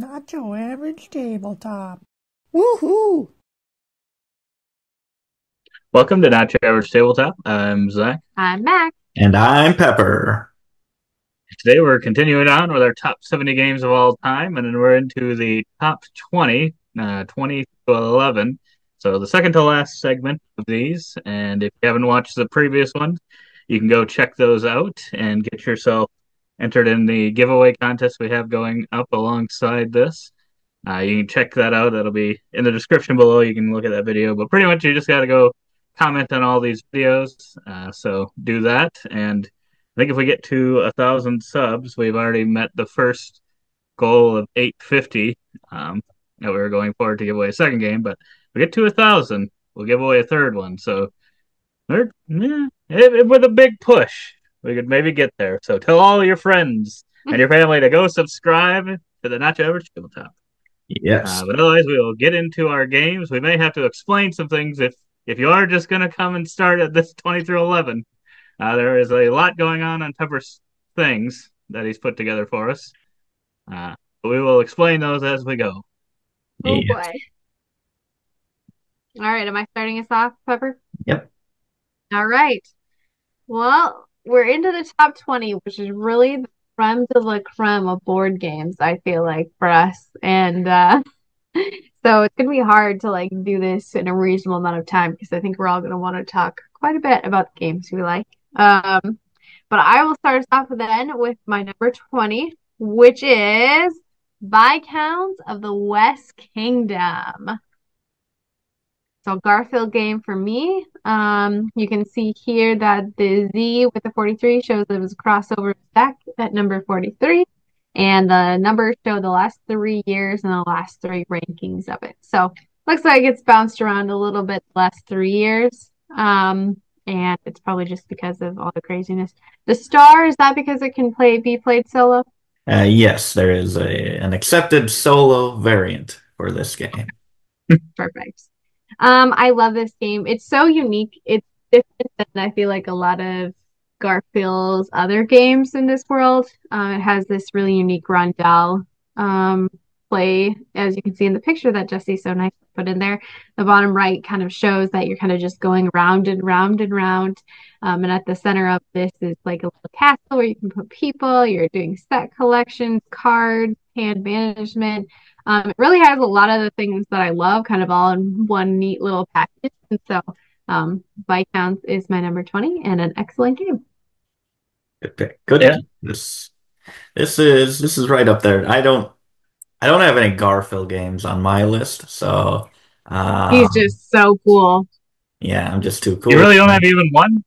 Not your average tabletop. Woohoo! Welcome to Not Your Average Tabletop. I'm Zach. I'm Mac. And I'm Pepper. Today we're continuing on with our top 70 games of all time, and then we're into the top 20, 20 to 11. So the second to last segment of these, and if you haven't watched the previous ones, you can go check those out and get yourself entered in the giveaway contest we have going up alongside this. You can check that out. That'll be in the description below. You can look at that video, but pretty much you just got to go comment on all these videos. So do that. And I think if we get to 1,000 subs, we've already met the first goal of 850 that we were going forward to give away a second game. But if we get to 1,000, we'll give away a third one. So with a big push, we could maybe get there. So tell all your friends and your family to go subscribe to the Not Your Average Tabletop. Yes. But otherwise, we will get into our games. We may have to explain some things if you are just going to come and start at this 20 through 11. There is a lot going on Pepper's things that he's put together for us. But we will explain those as we go. Oh Yes. boy. All right, am I starting us off, Pepper? Yep. All right. Well, we're into the top 20, which is really the creme de la creme of board games, I feel like, for us. And so it's gonna be hard to do this in a reasonable amount of time because I think we're all gonna want to talk quite a bit about the games we like. But I will start us off then with my number 20, which is Viscounts of the West Kingdom. So Garfield game for me. You can see here that the Z with the 43 shows that it was a crossover deck at number 43. And the numbers show the last 3 years and the last three rankings of it. So looks like it's bounced around a little bit the last 3 years. And it's probably just because of all the craziness. The star, is that because it can be played solo? Yes, there is an accepted solo variant for this game. Perfect. I love this game. It's so unique. It's different than I feel like a lot of Garfield's other games in this world. It has this really unique rondel play, as you can see in the picture that Jesse so nicely put in there. The bottom right kind of shows that you're kind of just going round and round and round. And at the center of this is like a little castle where you can put people. You're doing set collections, cards, hand management. It really has a lot of the things that I love kind of all in one neat little package. And so Viscounts is my number 20 and an excellent game. Good pick. Good. Yeah. This is right up there. I don't have any Garfield games on my list, so He's just so cool. yeah, I'm just too cool. You really don't have even one?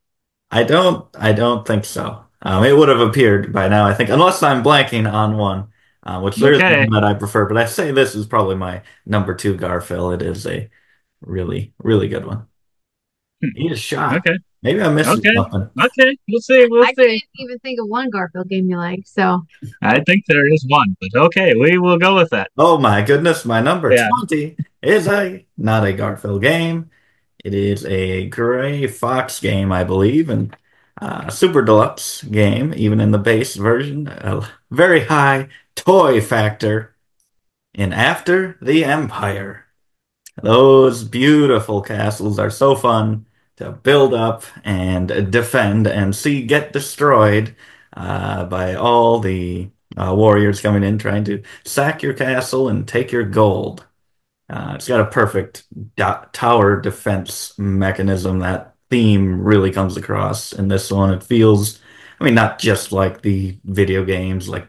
I don't think so. It would have appeared by now, I think, unless I'm blanking on one, which there's Okay. one that I prefer. But I say this is probably my number two Garfield. It is a really, really good one. He is shot. Okay. Maybe I'm missing Okay. something. Okay. We'll see. We'll I see. can't even think of one Garfield game you like. So I think there is one, but okay, we will go with that. Oh my goodness, my number Yeah. 20 is not a Garfield game. It is a Gray Fox game, I believe, and Super Deluxe game, even in the base version. A very high toy factor in After the Empire. Those beautiful castles are so fun to build up and defend and see get destroyed by all the warriors coming in trying to sack your castle and take your gold. It's got a perfect tower defense mechanism. That theme really comes across in this one. It feels, I mean, not just like the video games like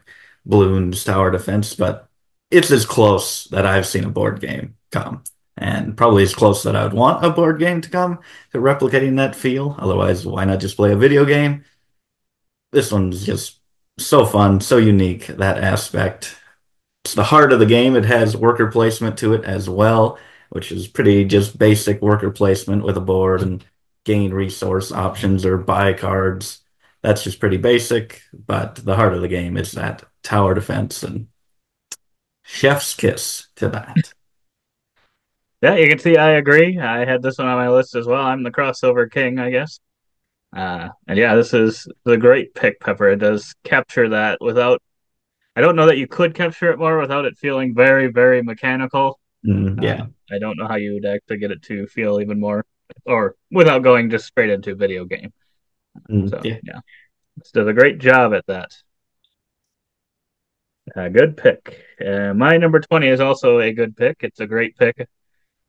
Bloons Tower Defense, but it's as close that I've seen a board game come. And probably as close that I would want a board game to come to replicating that feel. Otherwise, why not just play a video game? This one's just so fun, so unique, that aspect. It's the heart of the game. It has worker placement to it as well, which is pretty just basic worker placement with a board and gain resource options or buy cards. That's just pretty basic, but the heart of the game is that tower defense and chef's kiss to that. Yeah, you can see I agree. I had this one on my list as well. I'm the crossover king, I guess. And yeah, this is the great pick, Pepper. It does capture that without I don't know that you could capture it more without it feeling very, very mechanical. Yeah. I don't know how you would actually get it to feel even more, or without going just straight into video game. So Yeah. yeah, it does a great job at that. Good pick. My number 20 is also a good pick. It's a great pick.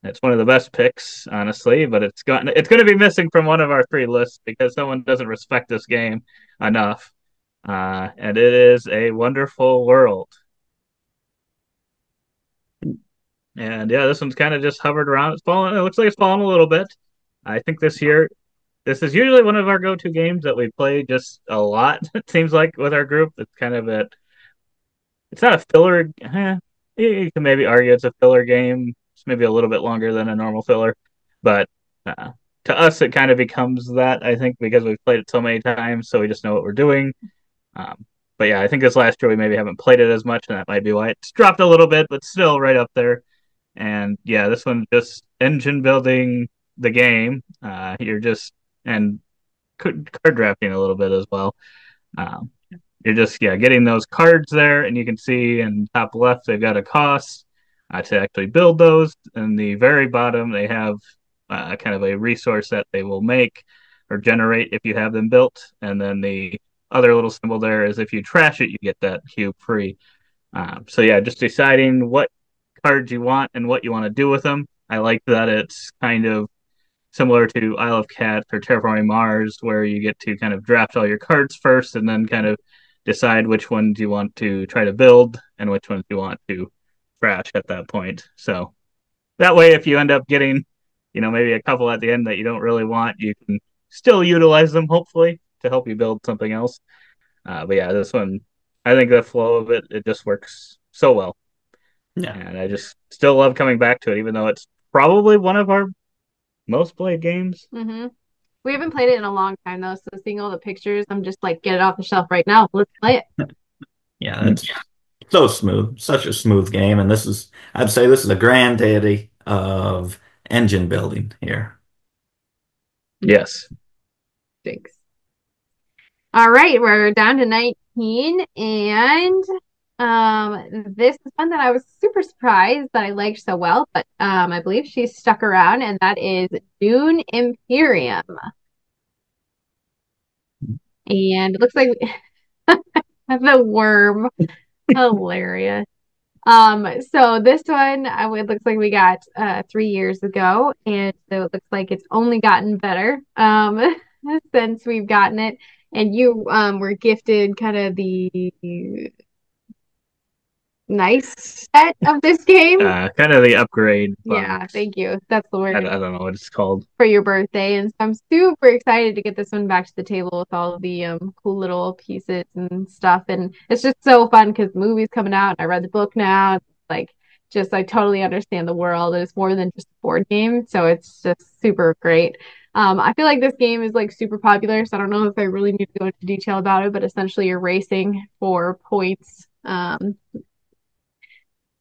It's one of the best picks, honestly, but it's going to be missing from one of our three lists because someone doesn't respect this game enough. And it is A Wonderful World. And yeah, this one's kind of just hovered around. It's fallen. It looks like it's fallen a little bit. I think this year, this is usually one of our go-to games that we play just a lot. It seems like with our group, it's kind of a. It's not a filler. You can maybe argue it's a filler game. It's maybe a little bit longer than a normal filler, but to us, it kind of becomes that. I think because we've played it so many times, so we just know what we're doing. But yeah, I think this last year we maybe haven't played it as much, and that might be why it's dropped a little bit, but still right up there. And yeah, this one just engine building the game. You're just and card drafting a little bit as well. Um, you're just getting those cards there, and you can see in top left they've got a cost to actually build those. In the very bottom, they have kind of a resource that they will make or generate if you have them built, and then the other little symbol there is if you trash it, you get that cube free. So yeah, just deciding what cards you want and what you want to do with them. I like that it's kind of similar to Isle of Cats or Terraforming Mars, where you get to kind of draft all your cards first and then kind of decide which ones you want to try to build and which ones you want to trash at that point. So that way, if you end up getting, maybe a couple at the end that you don't really want, you can still utilize them, hopefully, to help you build something else. But yeah, this one, I think the flow of it just works so well. Yeah. And I just still love coming back to it, even though it's probably one of our most played games. Mm-hmm. We haven't played it in a long time though, so seeing all the pictures, I'm just like, get it off the shelf right now. Let's play it. Yeah, it's so smooth, such a smooth game, and I'd say this is a granddaddy of engine building here. Yes. Thanks. All right, we're down to 19, and this is one that I was super surprised that I liked so well, but I believe she stuck around, and that is Dune Imperium. And it looks like the worm. Hilarious. So this one, it looks like we got 3 years ago, and so it looks like it's only gotten better since we've gotten it. And you were gifted kind of the nice set of this game. Kind of the upgrade. Yeah, thank you. That's the word. I don't know what it's called. For your birthday. And so I'm super excited to get this one back to the table with all of the cool little pieces and stuff. And it's just so fun because the movie's coming out and I read the book now. Like, just I totally understand the world. And it's more than just a board game. So it's just super great. I feel like this game is like super popular. So I don't know if I really need to go into detail about it, but essentially you're racing for points.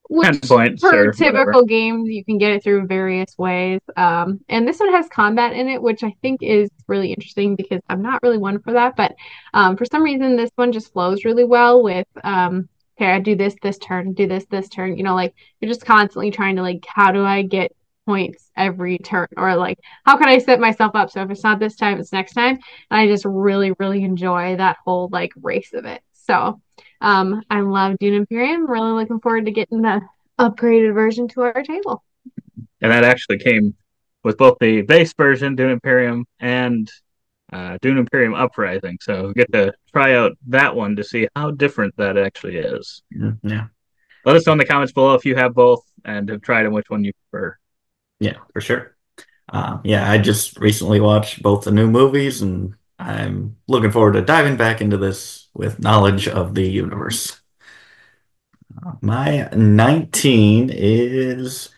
Which 10 points for or typical whatever. games, you can get it through various ways. And this one has combat in it, which I think is really interesting because I'm not really one for that. But for some reason, this one just flows really well with, okay, I do this turn, do this turn. Like you're just constantly trying to like, how do I get points every turn? Or like, how can I set myself up so if it's not this time, it's next time? And I just really, really enjoy that whole like race of it. So I love Dune Imperium. Really looking forward to getting the upgraded version to our table. And that actually came with both the base version, Dune Imperium, and Dune Imperium Uprising. So get to try out that one to see how different that actually is. Yeah. Let us know in the comments below if you have both and have tried and which one you prefer. Yeah, for sure. Yeah, I just recently watched both the new movies, and I'm looking forward to diving back into this with knowledge of the universe. My 19 is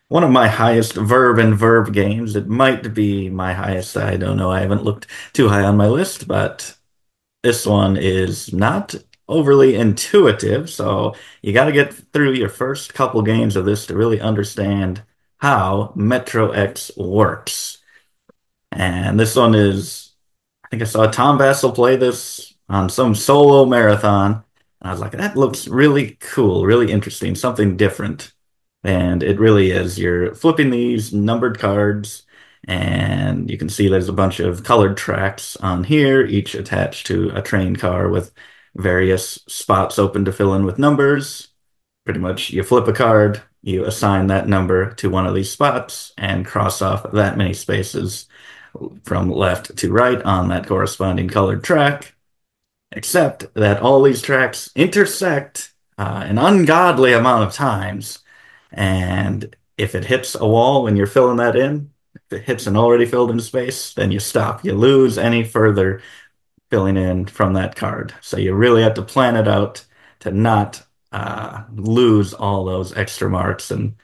one of my highest verb games. It might be my highest. I don't know. I haven't looked too high on my list, but this one is not overly intuitive. So you got to get through your first couple games of this to really understand how Metro X works. And this one is, I think I saw Tom Vassell play this on some solo marathon. And I was like, that looks really cool, really interesting, something different. And it really is. You're flipping these numbered cards, and you can see there's a bunch of colored tracks on here, each attached to a train car with various spots open to fill in with numbers. Pretty much, you flip a card, you assign that number to one of these spots, and cross off that many spaces from left to right on that corresponding colored track. Except that all these tracks intersect an ungodly amount of times. And if it hits a wall when you're filling that in, if it hits an already filled in space, then you stop. You lose any further filling in from that card. So you really have to plan it out to not lose all those extra marks and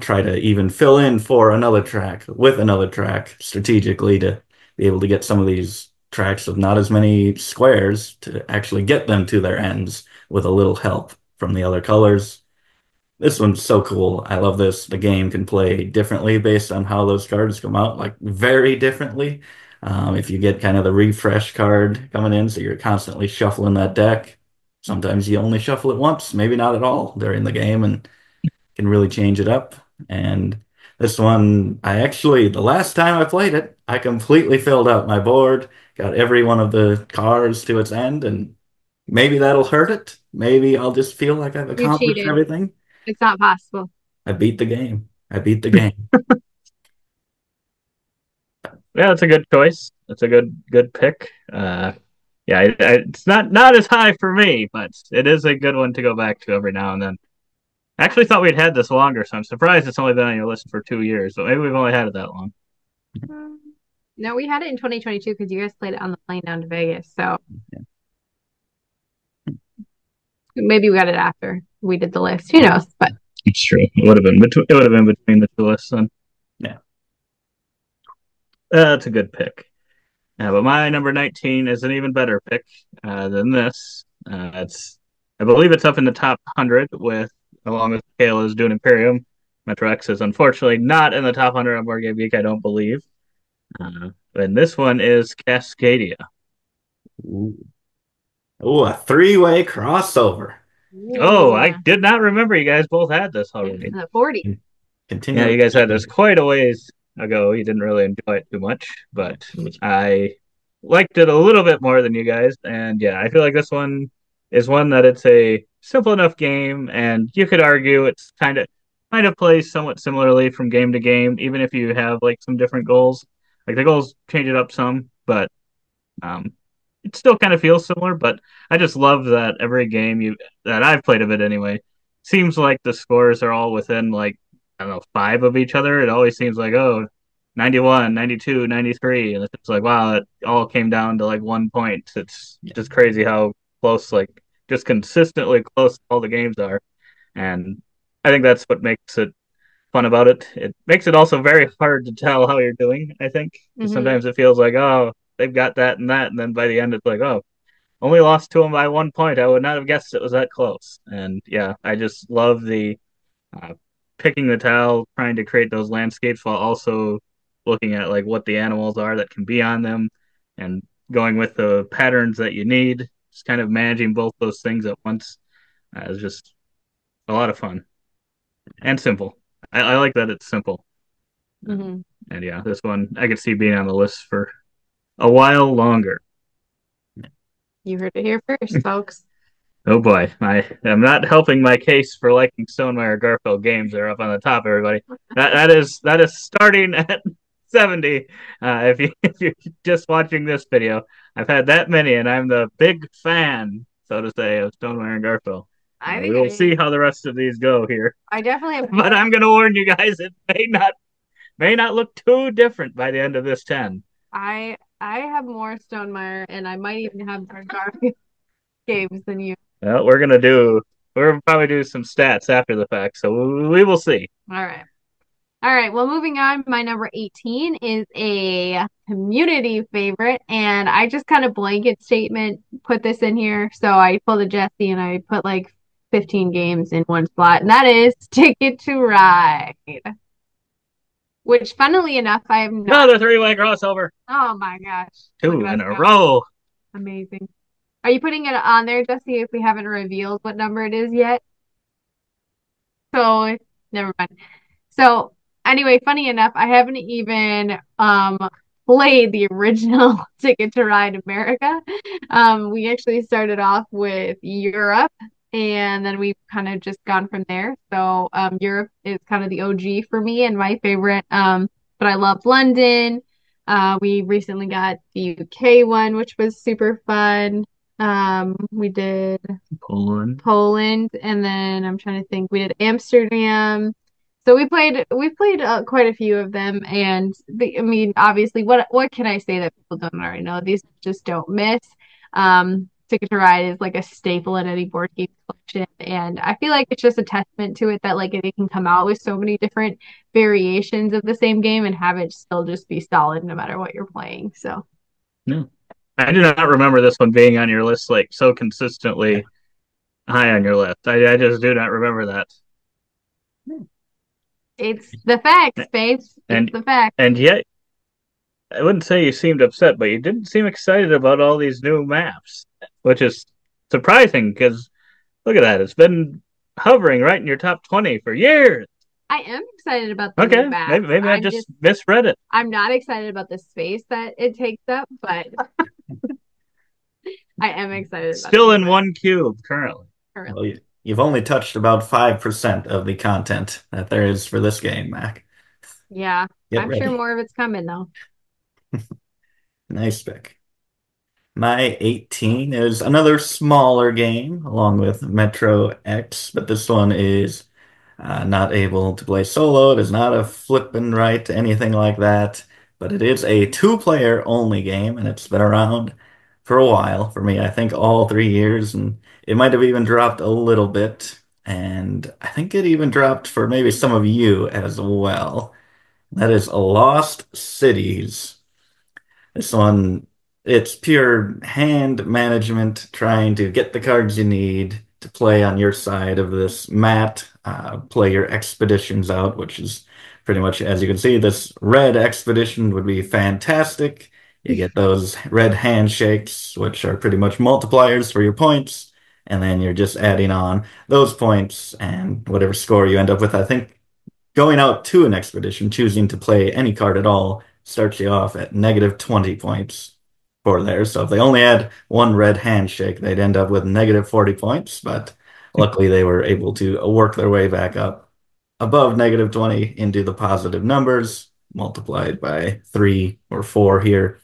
try to even fill in for another track with another track strategically to be able to get some of these tracks with not as many squares to actually get them to their ends with a little help from the other colors. This one's so cool. I love this. The game can play differently based on how those cards come out, like very differently. If you get kind of the refresh card coming in, so you're constantly shuffling that deck. Sometimes you only shuffle it once, maybe not at all during the game, and can really change it up. And this one, the last time I played it, I completely filled out my board, got every one of the cars to its end, and maybe that'll hurt it. Maybe I'll just feel like I've You accomplished cheated. everything. It's not possible. I beat the game. I beat the game. Yeah, it's a good choice. It's a good pick. Yeah, it's not as high for me, but it is a good one to go back to every now and then. I actually thought we'd had this longer, so I'm surprised it's only been on your list for 2 years, but maybe we've only had it that long. No, we had it in 2022 because you guys played it on the plane down to Vegas. So maybe we got it after we did the list. Who knows? But it's true. It would have been between the two lists then. Yeah. That's a good pick. But my number 19 is an even better pick than this. I believe it's up in the top 100 along with Kayla's Dune Imperium. Metro X is unfortunately not in the top 100 on Board Game Geek, I don't believe. And this one is Cascadia. Ooh, a three-way crossover. Oh, I did not remember you guys both had this already. 40. Continue. Yeah, you guys had this quite a ways ago. You didn't really enjoy it too much, but I liked it a little bit more than you guys. And yeah, I feel like this one is one that it's a simple enough game, and you could argue it's kind of plays somewhat similarly from game to game, even if you have like some different goals. Like the goals change it up some, but um, it still kind of feels similar. But I just love that every game that I've played of it anyway seems like the scores are all within like I don't know 5 of each other. It always seems like 91, 92, 93, and it's just like wow, it all came down to like 1 point. It's just crazy how close, like just consistently close all the games are, and I think that's what makes it fun about it. It makes it also very hard to tell how you're doing, I think. Sometimes it feels like, oh, they've got that, and then by the end it's like, oh, only lost to them by 1 point. I would not have guessed it was that close. And yeah, I just love the uh, picking the tile, trying to create those landscapes while also looking at like what the animals are that can be on them and going with the patterns that you need. Just kind of managing both those things at once is just a lot of fun and simple. I like that it's simple. And yeah, this one I could see being on the list for a while longer. You heard it here first, folks. Oh boy, I'm not helping my case for liking Stonemaier Garfield games. They're up on the top, everybody. That is starting at 70. If you're just watching this video, I've had that many, and I'm the big fan, so to say, of Stonemaier and Garfield. We will see how the rest of these go here. I definitely have. But I'm going to warn you guys, it may not look too different by the end of this 10. I have more Stonemaier, and I might even have more Garfield games than you. Well, we're probably do some stats after the fact, so we will see. All right. Well, moving on, my number 18 is a community favorite, and I just kind of blanket statement put this in here. So I pulled a Jesse and I put like 15 games in one slot, and that is Ticket to Ride. Which, funnily enough, I have not. Another three-way crossover. Oh my gosh. 2 in a row. Amazing. Are you putting it on there, Jesse, if we haven't revealed what number it is yet? So, never mind. So, anyway, funny enough, I haven't even played the original Ticket to Ride America. We actually started off with Europe and then we've kind of just gone from there. So, Europe is kind of the OG for me and my favorite. But I love London. We recently got the UK one, which was super fun. We did Poland, and then I'm trying to think. We did Amsterdam. So we played quite a few of them, and I mean, obviously, what can I say that people don't already know? These just don't miss. Ticket to Ride is like a staple in any board game collection, and I feel like it's just a testament to it that like they can come out with so many different variations of the same game and have it still just be solid no matter what you're playing. So. No. I do not remember this one being on your list like so consistently high on your list. I just do not remember that. It's the facts, babes. It's the facts. And yet, I wouldn't say you seemed upset, but you didn't seem excited about all these new maps, which is surprising because look at that. It's been hovering right in your top 20 for years. I am excited about the new maps. Maybe I just misread it. I'm not excited about the space that it takes up, but I am excited about Still in one cube currently. Well, you've only touched about 5% of the content that there is for this game, Mac. Yeah, I'm sure more of it's coming though. Nice pick. My 18 is another smaller game along with Metro X, but this one is not able to play solo. It is not a flip and write, anything like that, but it is a two-player only game, and it's been around for a while for me. I think all 3 years, and it might have even dropped a little bit, and I think it even dropped for maybe some of you as well. That is Lost Cities. This one, it's pure hand management, trying to get the cards you need to play on your side of this mat, play your expeditions out, which is pretty much, as you can see, this red expedition would be fantastic. You get those red handshakes, which are pretty much multipliers for your points, and then you're just adding on those points and whatever score you end up with. I think going out to an expedition, choosing to play any card at all, starts you off at negative 20 points for there. So if they only had one red handshake, they'd end up with negative 40 points. But luckily, they were able to work their way back up above negative 20 into the positive numbers, multiplied by 3 or 4 here.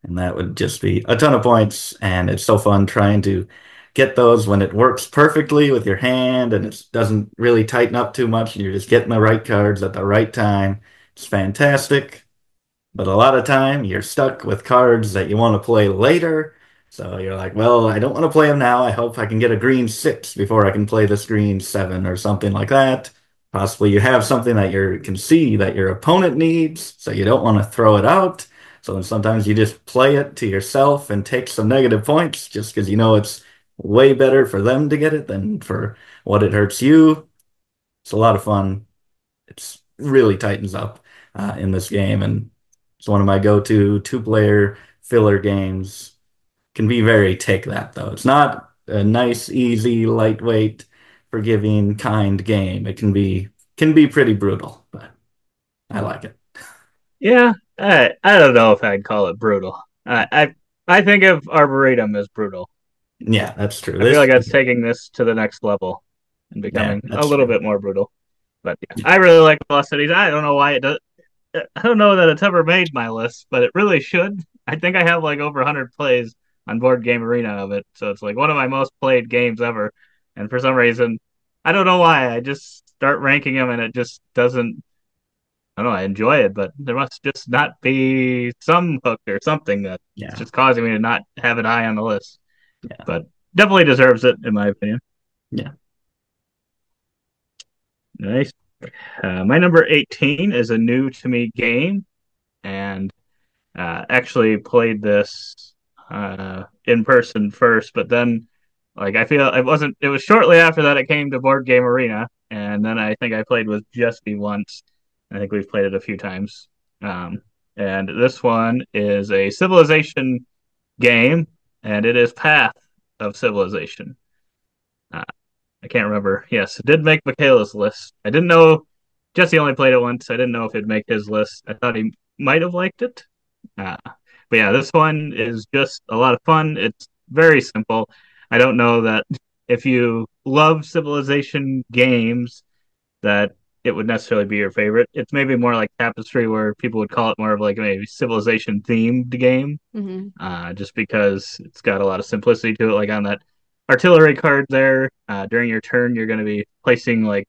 And that would just be a ton of points. And it's so fun trying to get those when it works perfectly with your hand and it doesn't really tighten up too much. And you're just getting the right cards at the right time. It's fantastic. But a lot of time you're stuck with cards that you want to play later. So you're like, well, I don't want to play them now. I hope I can get a green 6 before I can play this green 7 or something like that. Possibly you have something that you can see that your opponent needs, so you don't want to throw it out. So then sometimes you just play it to yourself and take some negative points just because you know it's way better for them to get it than for what it hurts you. It's a lot of fun. It's really tightens up in this game, and it's one of my go-to two-player filler games. Can be very take that though. It's not a nice, easy, lightweight, forgiving, kind game. It can be pretty brutal, but I like it. Yeah, I don't know if I'd call it brutal. I think of Arboretum as brutal. Yeah, that's true. I feel like that's taking this to the next level and becoming a little bit more brutal. But yeah, I really like Lost Cities. I don't know why it does. I don't know that it's ever made my list, but it really should. I think I have like over 100 plays on Board Game Arena of it, so it's like one of my most played games ever. And for some reason, I don't know why, I just start ranking them and it just doesn't. I don't know. I enjoy it, but there must just not be some hook or something that's just causing me to not have it high on the list. Yeah. But definitely deserves it, in my opinion. Yeah. Nice. My number 18 is a new to me game, and actually played this in person first, but then like I feel it was shortly after that it came to Board Game Arena, and then I think I played with Jesse once. I think we've played it a few times. And this one is a Civilization game, and it is Path of Civilization. Uh, I can't remember. Yes, it did make Michaela's list. I didn't know Jesse only played it once. I didn't know if it'd make his list. I thought he might have liked it. But yeah, this one is just a lot of fun. It's very simple. I don't know that if you love Civilization games, that it would necessarily be your favorite. It's maybe more like Tapestry, where people would call it more of like maybe Civilization themed game, just because it's got a lot of simplicity to it. Like on that artillery card there, during your turn, you're going to be placing like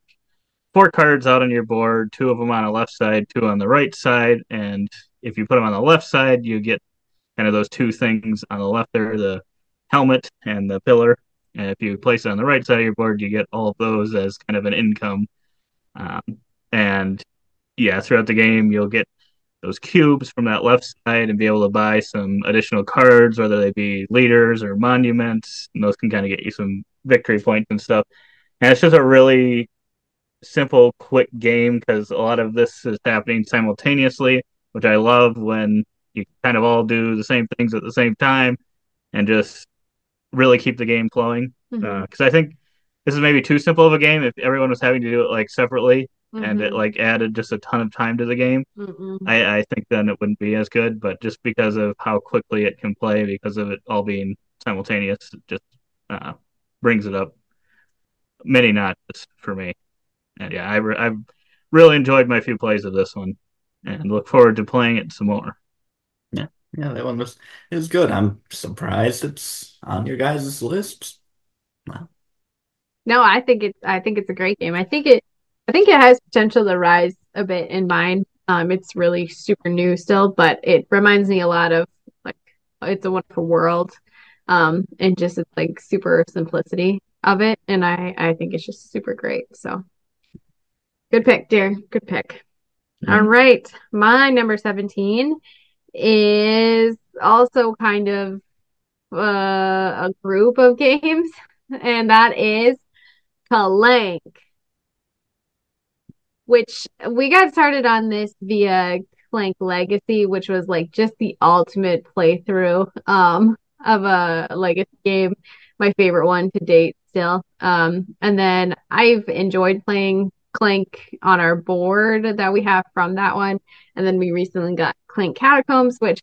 four cards out on your board, two of them on the left side, two on the right side, and if you put them on the left side, you get kind of those two things on the left there, the helmet and the pillar. And if you place it on the right side of your board, you get all of those as kind of an income. Um, and yeah, throughout the game, you'll get those cubes from that left side and be able to buy some additional cards, whether they be leaders or monuments. And those can kind of get you some victory points and stuff. And it's just a really simple, quick game because a lot of this is happening simultaneously, which I love when you kind of all do the same things at the same time and just really keep the game flowing. Because I think this is maybe too simple of a game if everyone was having to do it like separately and it like added just a ton of time to the game. I think then it wouldn't be as good, but just because of how quickly it can play, because of it all being simultaneous, it just brings it up many notches for me. And yeah, I've really enjoyed my few plays of this one and look forward to playing it some more. Yeah, that one was good. I'm surprised it's on your guys' list. Wow. No, I think it's a great game. I think it has potential to rise a bit in mine. It's really super new still, but it reminds me a lot of like It's a Wonderful World. And just it's like super simplicity of it. And I think it's just super great. So good pick, dear. Good pick. All right. My number 17 is also kind of a group of games, and that is CLANK, which we got started on this via CLANK Legacy, which was like just the ultimate playthrough of a legacy game, my favorite one to date still. And then I've enjoyed playing CLANK on our board that we have from that one. And then we recently got CLANK Catacombs, which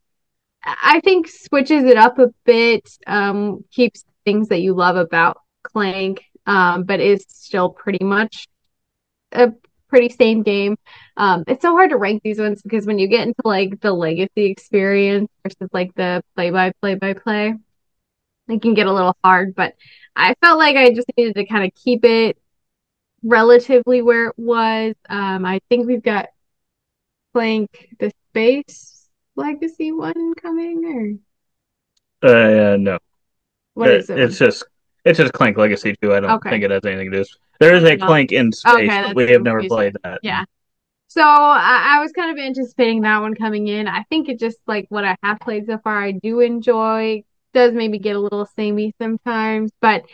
I think switches it up a bit, keeps things that you love about CLANK, but is still pretty much a pretty same game. It's so hard to rank these ones because when you get into like the legacy experience versus like the play-by-play, it can get a little hard, but I felt like I just needed to kind of keep it relatively where it was. I think we've got CLANK the Space Legacy one coming, or No. What is it? It's just CLANK Legacy 2. I don't think it has anything to do. There is a CLANK in space, but we have never played that. Yeah. So I was kind of anticipating that one coming in. I think it just like what I have played so far, I do enjoy. Does maybe get a little samey sometimes, but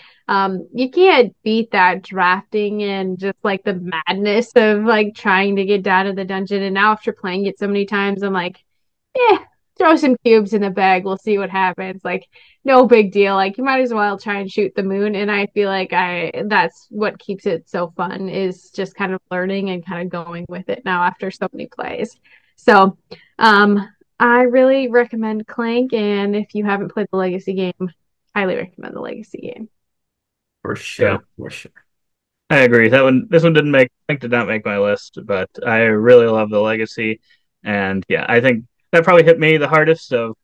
you can't beat that drafting and just like the madness of like trying to get down to the dungeon. And now after playing it so many times, I'm like, throw some cubes in the bag. We'll see what happens. Like, no big deal. Like, you might as well try and shoot the moon. And I feel like that's what keeps it so fun, is just kind of learning and kind of going with it now after so many plays. So, I really recommend CLANK. And if you haven't played the Legacy game, highly recommend the Legacy game. For sure. For sure. I agree. This one did not make my list, but I really love the Legacy. And yeah, I think that probably hit me the hardest of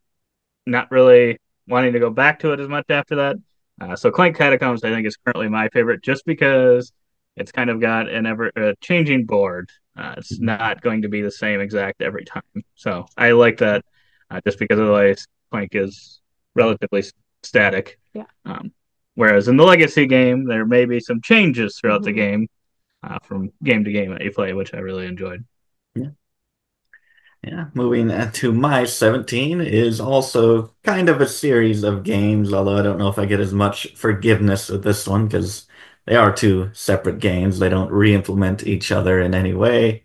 not really wanting to go back to it as much after that. So CLANK Catacombs, I think, is currently my favorite just because it's kind of got an ever-changing board. It's not going to be the same exact every time. So I like that just because otherwise CLANK is relatively static. Yeah. Whereas in the Legacy game, there may be some changes throughout the game from game to game that you play, which I really enjoyed. Yeah, moving to my 17 is also kind of a series of games, although I don't know if I get as much forgiveness with this one because they are two separate games. They don't re-implement each other in any way,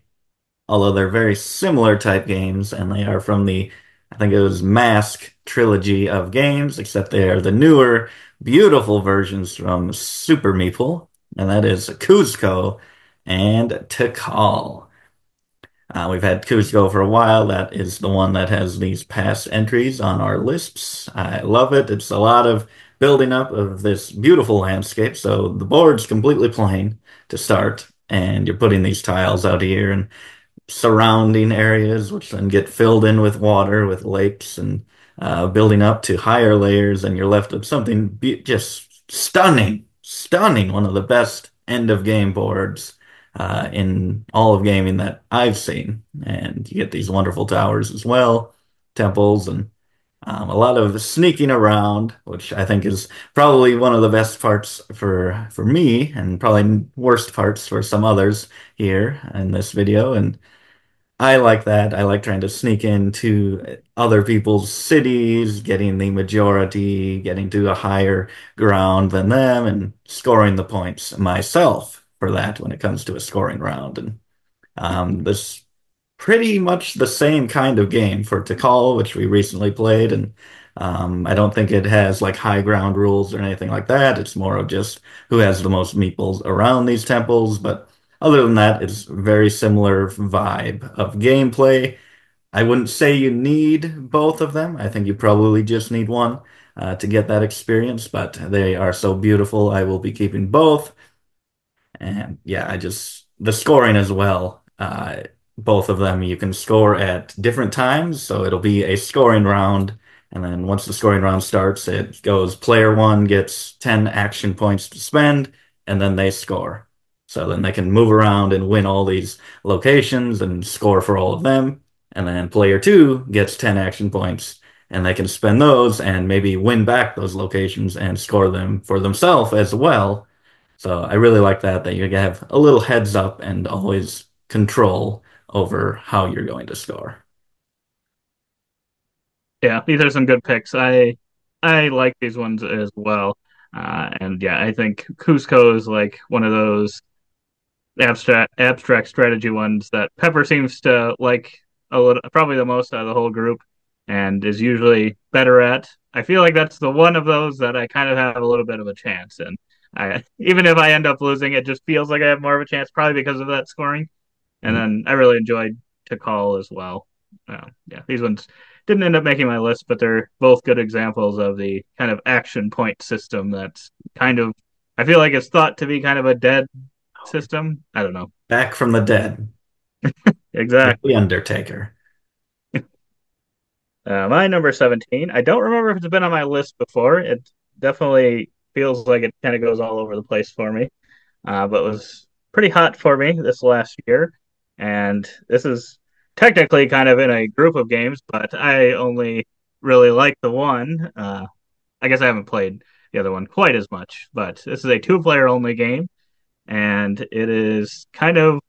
although they're very similar type games, and they are from the I think it was Mask trilogy of games, except they are the newer, beautiful versions from Super Meeple, and that is Cuzco and Tikal. We've had Cusco for a while. That is the one that has these past entries on our lists. I love it. It's a lot of building up of this beautiful landscape. So the board's completely plain to start, and you're putting these tiles out here and surrounding areas, which then get filled in with water, with lakes, and building up to higher layers, and you're left with something just stunning, stunning. One of the best end of game boards in all of gaming that I've seen. And you get these wonderful towers as well, temples, and a lot of sneaking around, which I think is probably one of the best parts for me, and probably worst parts for some others here in this video. And I like that. I like trying to sneak into other people's cities, getting the majority, getting to a higher ground than them, and scoring the points myself for that when it comes to a scoring round. And this pretty much the same kind of game for Tikal, which we recently played, and I don't think it has like high ground rules or anything like that. It's more of just who has the most meeples around these temples, but other than that, it's very similar vibe of gameplay. I wouldn't say you need both of them. I think you probably just need one to get that experience, but they are so beautiful. I will be keeping both. And yeah, the scoring as well. Both of them, you can score at different times. So it'll be a scoring round. And then once the scoring round starts, it goes player one gets 10 action points to spend, and then they score. So then they can move around and win all these locations and score for all of them. And then player two gets 10 action points, and they can spend those and maybe win back those locations and score them for themselves as well. So I really like that you have a little heads up and always control over how you're going to score. Yeah, these are some good picks. I like these ones as well. And yeah, I think Cusco is like one of those abstract strategy ones that Pepper seems to like a little, probably the most out of the whole group, and is usually better at. I feel like that's the one of those that I kind of have a little bit of a chance in. Even if I end up losing, it just feels like I have more of a chance, probably because of that scoring. And then I really enjoyed Tikal as well. Yeah, these ones didn't end up making my list, but they're both good examples of the kind of action point system that's kind of, I feel like it's thought to be kind of a dead system. I don't know. Back from the dead. Exactly. The Undertaker. My number 17. I don't remember if it's been on my list before. It definitely feels like it kind of goes all over the place for me, but it was pretty hot for me this last year. And this is technically kind of in a group of games, but I only really like the one. I guess I haven't played the other one quite as much, but this is a two-player only game, and it is kind of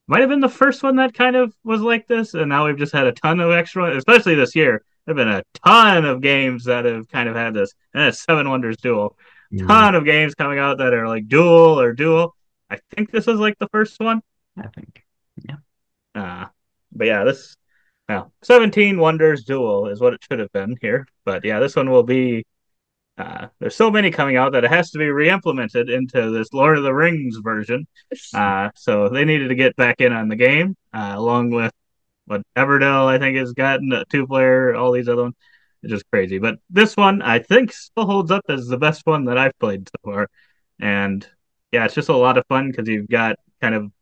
might have been the first one that kind of was like this, and now we've just had a ton of extra, especially this year. There've been a ton of games that have kind of had this, and it's Seven Wonders Duel. Ton of games coming out that are like dual or dual. I think this is like the first one. I think. Yeah. But yeah, this 17 Wonders Duel is what it should have been here. But yeah, this one will be there's so many coming out that it has to be re-implemented into this Lord of the Rings version. So they needed to get back in on the game, along with what Everdell, I think, has gotten a two-player, all these other ones. It's just crazy. But this one, I think, still holds up as the best one that I've played so far. And yeah, it's just a lot of fun because you've got kind of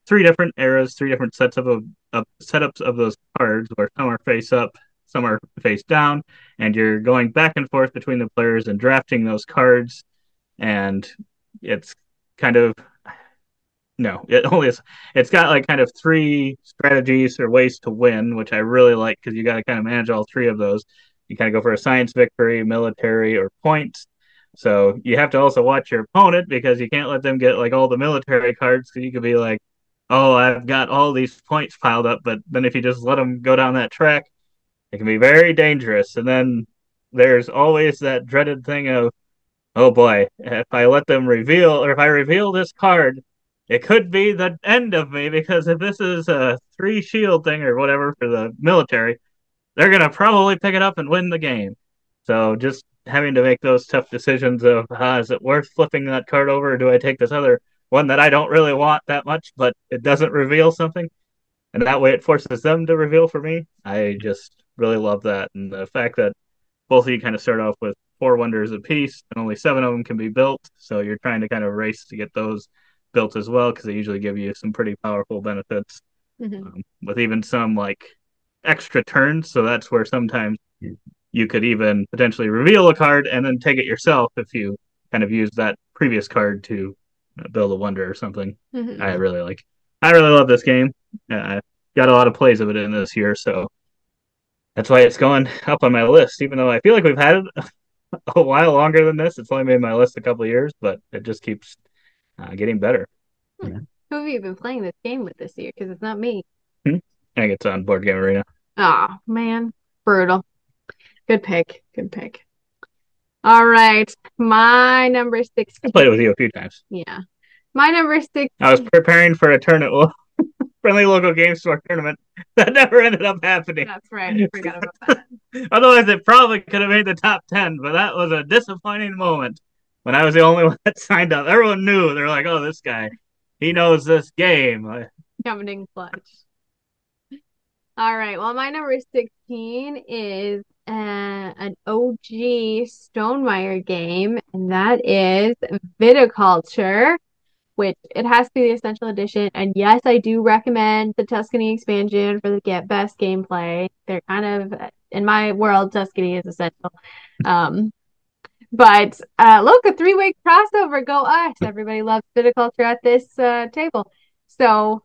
three different eras, three different setups of those cards, where some are face up, some are face down, and you're going back and forth between the players and drafting those cards. And it's kind of no, it only is. It's got like kind of three strategies or ways to win, which I really like because you got to kind of manage all three of those. You kind of go for a science victory, military, or points. So you have to also watch your opponent because you can't let them get like all the military cards because you could be like, oh, I've got all these points piled up. But then if you just let them go down that track, it can be very dangerous. And then there's always that dreaded thing of, oh boy, if I let them reveal, or if I reveal this card, it could be the end of me, because if this is a three shield thing or whatever for the military, they're going to probably pick it up and win the game. So just having to make those tough decisions of is it worth flipping that card over, or do I take this other one that I don't really want that much, but it doesn't reveal something? And that way it forces them to reveal for me. I just really love that. And the fact that both of you kind of start off with 4 wonders apiece, and only 7 of them can be built. So you're trying to kind of race to get those built as well, because they usually give you some pretty powerful benefits, with even some like extra turns. So that's where sometimes you could even potentially reveal a card and then take it yourself if you kind of use that previous card to build a wonder or something. I really like. I really love this game. I got a lot of plays of it in this year, so that's why it's going up on my list. Even though I feel like we've had it a while longer than this, it's only made my list a couple of years, but it just keeps getting better. Who have you been playing this game with this year? Because it's not me. I think it's on Board Game Arena. Oh, man. Brutal. Good pick. Good pick. All right. My number 6. I played it with you a few times. Yeah. My number 6. I was preparing for a tournament, friendly local game store tournament that never ended up happening. That's right. I forgot about that. Otherwise, it probably could have made the top 10, but that was a disappointing moment when I was the only one that signed up. Everyone knew. They were like, oh, this guy, he knows this game. Coming in clutch. All right. Well, my number 16 is an OG Stonemaier game, and that is Viticulture, which it has to be the Essential Edition. And yes, I do recommend the Tuscany expansion for the best gameplay. They're kind of, in my world, Tuscany is essential. But look, a 3-way crossover. Go us. Everybody loves viticulture at this table. So,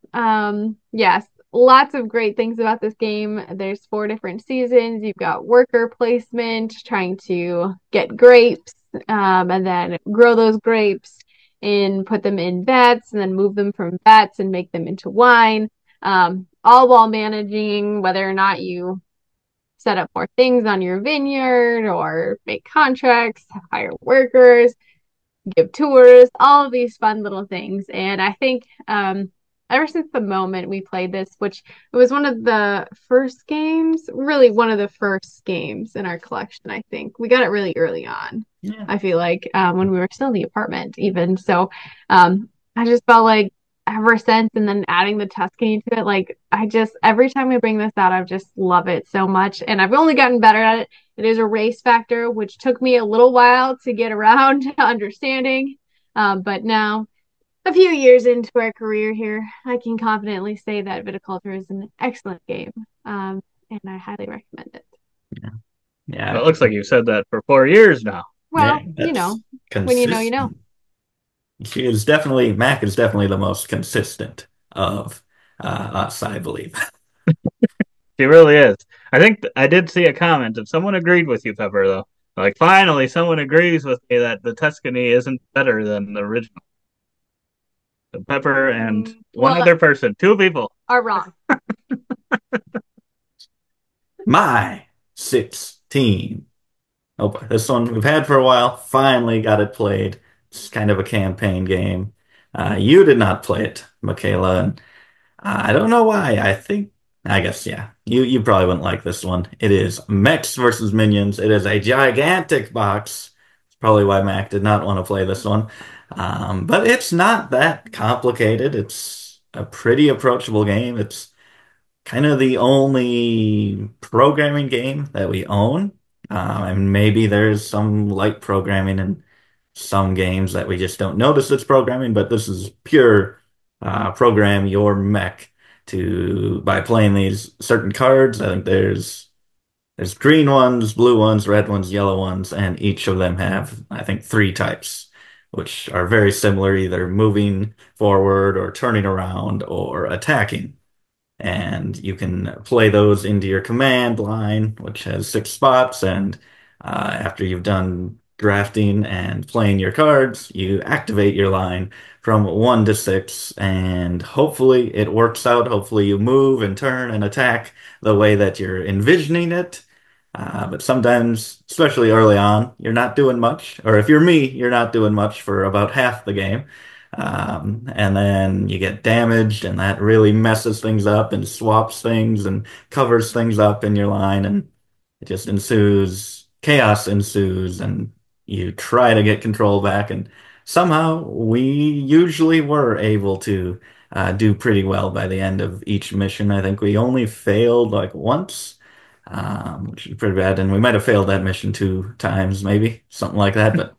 yes, lots of great things about this game. There's 4 different seasons. You've got worker placement, trying to get grapes, and then grow those grapes and put them in vats, and then move them from vats and make them into wine, all while managing whether or not you set up more things on your vineyard or make contracts, hire workers, give tours, all of these fun little things. And I think ever since the moment we played this, which it was one of the first games, really one of the first games in our collection, I think. We got it really early on. Yeah. I feel like when we were still in the apartment even. So I just felt like ever since, and then adding the Tuscany to it, like every time we bring this out, I just love it so much. And I've only gotten better at it. It is a race factor, which took me a little while to get around to understanding. But now, a few years into our career here, I can confidently say that Viticulture is an excellent game. And I highly recommend it. Yeah. Well, it looks like you've said that for 4 years now. Well, when you know, you know. Mac is definitely the most consistent of us, I believe. She really is. I think I did see a comment if someone agreed with you, Pepper, though. Like, finally, someone agrees with me that the Tuscany isn't better than the original. So Pepper and one other person, 2 people, are wrong. My 16. Oh, this one we've had for a while. Finally got it played. It's kind of a campaign game. You did not play it, Michaela, and I don't know why. I guess, yeah. You probably wouldn't like this one. It is Mechs versus Minions. It is a gigantic box. It's probably why Mac did not want to play this one. But it's not that complicated. It's a pretty approachable game. It's kind of the only programming game that we own. And maybe there's some light programming in some games that we just don't notice it's programming, but this is pure program your mech by playing these certain cards. I think there's green ones, blue ones, red ones, yellow ones, and each of them have, I think, 3 types, which are very similar, either moving forward or turning around or attacking. And you can play those into your command line, which has 6 spots, and after you've done drafting and playing your cards, you activate your line from 1 to 6, and hopefully it works out. Hopefully you move and turn and attack the way that you're envisioning it. But sometimes, especially early on, you're not doing much. Or if you're me, you're not doing much for about half the game. And then you get damaged, and that really messes things up and swaps things and covers things up in your line, and it just ensues, chaos ensues, and you try to get control back. And somehow we usually were able to do pretty well by the end of each mission. I think we only failed like once, which is pretty bad, and we might have failed that mission 2 times, maybe something like that, but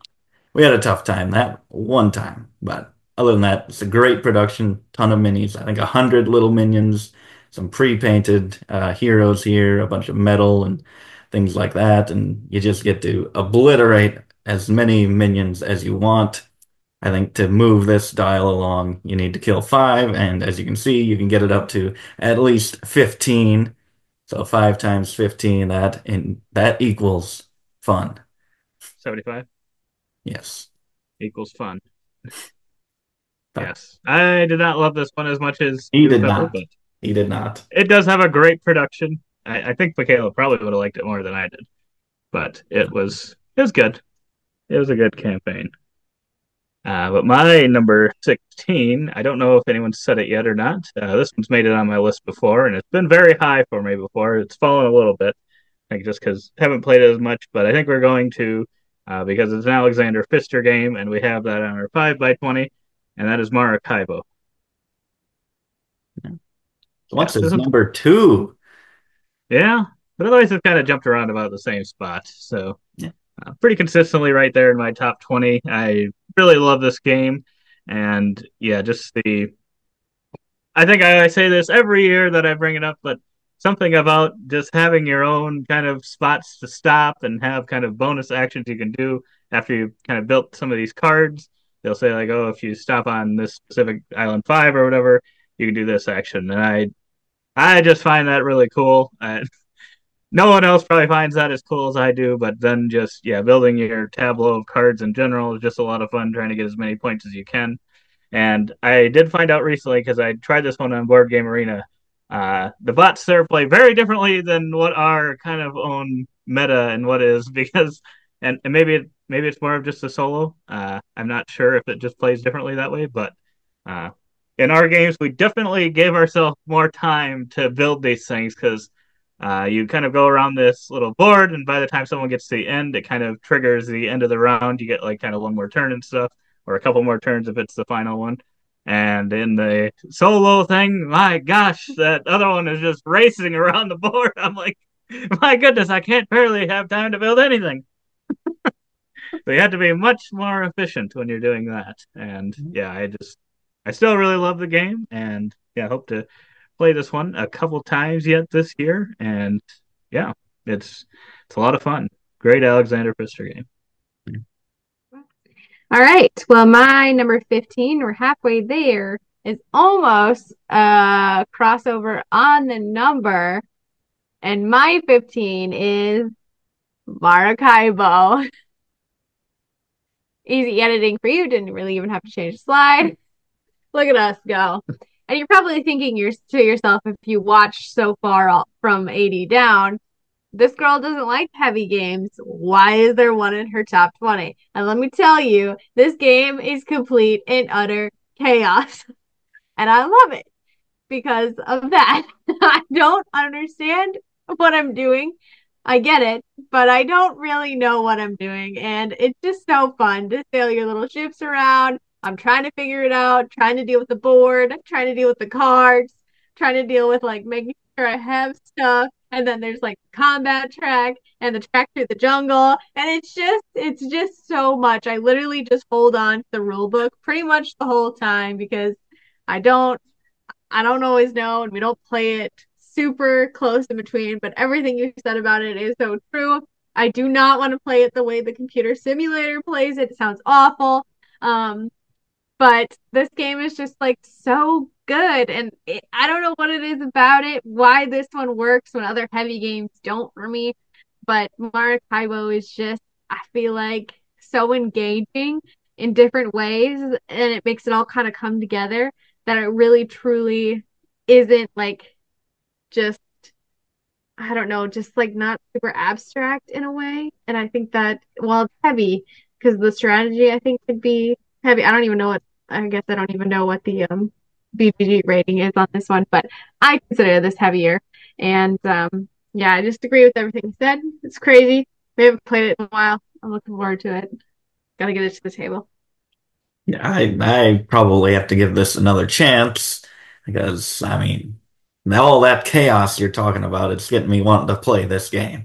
we had a tough time that one time. But other than that, it's a great production, ton of minis. I think 100 little minions, some pre-painted heroes here, a bunch of metal and things like that, and you just get to obliterate as many minions as you want. I think to move this dial along, you need to kill 5, and as you can see, you can get it up to at least 15. So 5 times 15, that equals fun. 75 Yes. equals fun. But Yes. I did not love this one as much as he you, did Phil, not. but He did not. it does have a great production. I think Michaela probably would have liked it more than I did, but it was good. It was a good campaign. But my number 16, I don't know if anyone's said it yet or not. This one's made it on my list before, and it's been very high for me before. It's fallen a little bit, I think just because I haven't played it as much, but I think we're going to, because it's an Alexander Pfister game, and we have that on our 5x20, and that is Maracaibo. What's Yes, his number 2? yeah, but otherwise it's kind of jumped around about the same spot. So Yeah. pretty consistently right there in my top 20. I really love this game. And yeah, I think I say this every year that I bring it up, but something about just having your own kind of spots to stop and have kind of bonus actions you can do after you've kind of built some of these cards. They'll say like, oh, if you stop on this specific island 5 or whatever, you can do this action. And I just find that really cool. No one else probably finds that as cool as I do, but then just yeah, building your tableau of cards in general is just a lot of fun trying to get as many points as you can. And I did find out recently because I tried this one on Board Game Arena. The bots there play very differently than what our kind of own meta and what is because and maybe it's more of just a solo. I'm not sure if it just plays differently that way, but uh, in our games we definitely gave ourselves more time to build these things because you kind of go around this little board, and by the time someone gets to the end, it kind of triggers the end of the round. You get like kind of one more turn and stuff, or a couple more turns if it's the final one. And in the solo thing, my gosh, that other one is just racing around the board. I'm like, my goodness, I can't barely have time to build anything. So you have to be much more efficient when you're doing that. And yeah, I still really love the game, and yeah, I hope to play this one a couple times yet this year. And yeah, it's a lot of fun. Great Alexander Pfister game. All right. Well, my number 15, we're halfway there, is almost a crossover on the number. And my 15 is Maracaibo. Easy editing for you. Didn't really even have to change the slide. Look at us go. And you're probably thinking to yourself, if you watch so far from 80 down, this girl doesn't like heavy games. Why is there one in her top 20? And let me tell you, this game is complete and utter chaos. And I love it because of that. I don't understand what I'm doing. I get it, but I don't really know what I'm doing. And it's just so fun to sail your little ships around. I'm trying to figure it out, trying to deal with the board, trying to deal with the cards, trying to deal with like making sure I have stuff. And then there's like the combat track and the track through the jungle. And it's just so much. I literally just hold on to the rule book pretty much the whole time because I don't always know, and we don't play it super close in between, but everything you said about it is so true. I do not want to play it the way the computer simulator plays it. It sounds awful. But this game is just like so good, and I don't know what it is about it, why this one works when other heavy games don't for me. But Maracaibo is just, I feel like, so engaging in different ways, and it makes it all kind of come together that it really truly isn't like just, I don't know, just like not super abstract in a way. And I think that, well, it's heavy because the strategy I think could be heavy. I don't even know what I guess I don't even know what the BBG rating is on this one, but I consider this heavier. And yeah, I just agree with everything you said. It's crazy. We haven't played it in a while. I'm looking forward to it. Gotta get it to the table. Yeah, I probably have to give this another chance because I mean, all that chaos you're talking about, it's getting me wanting to play this game.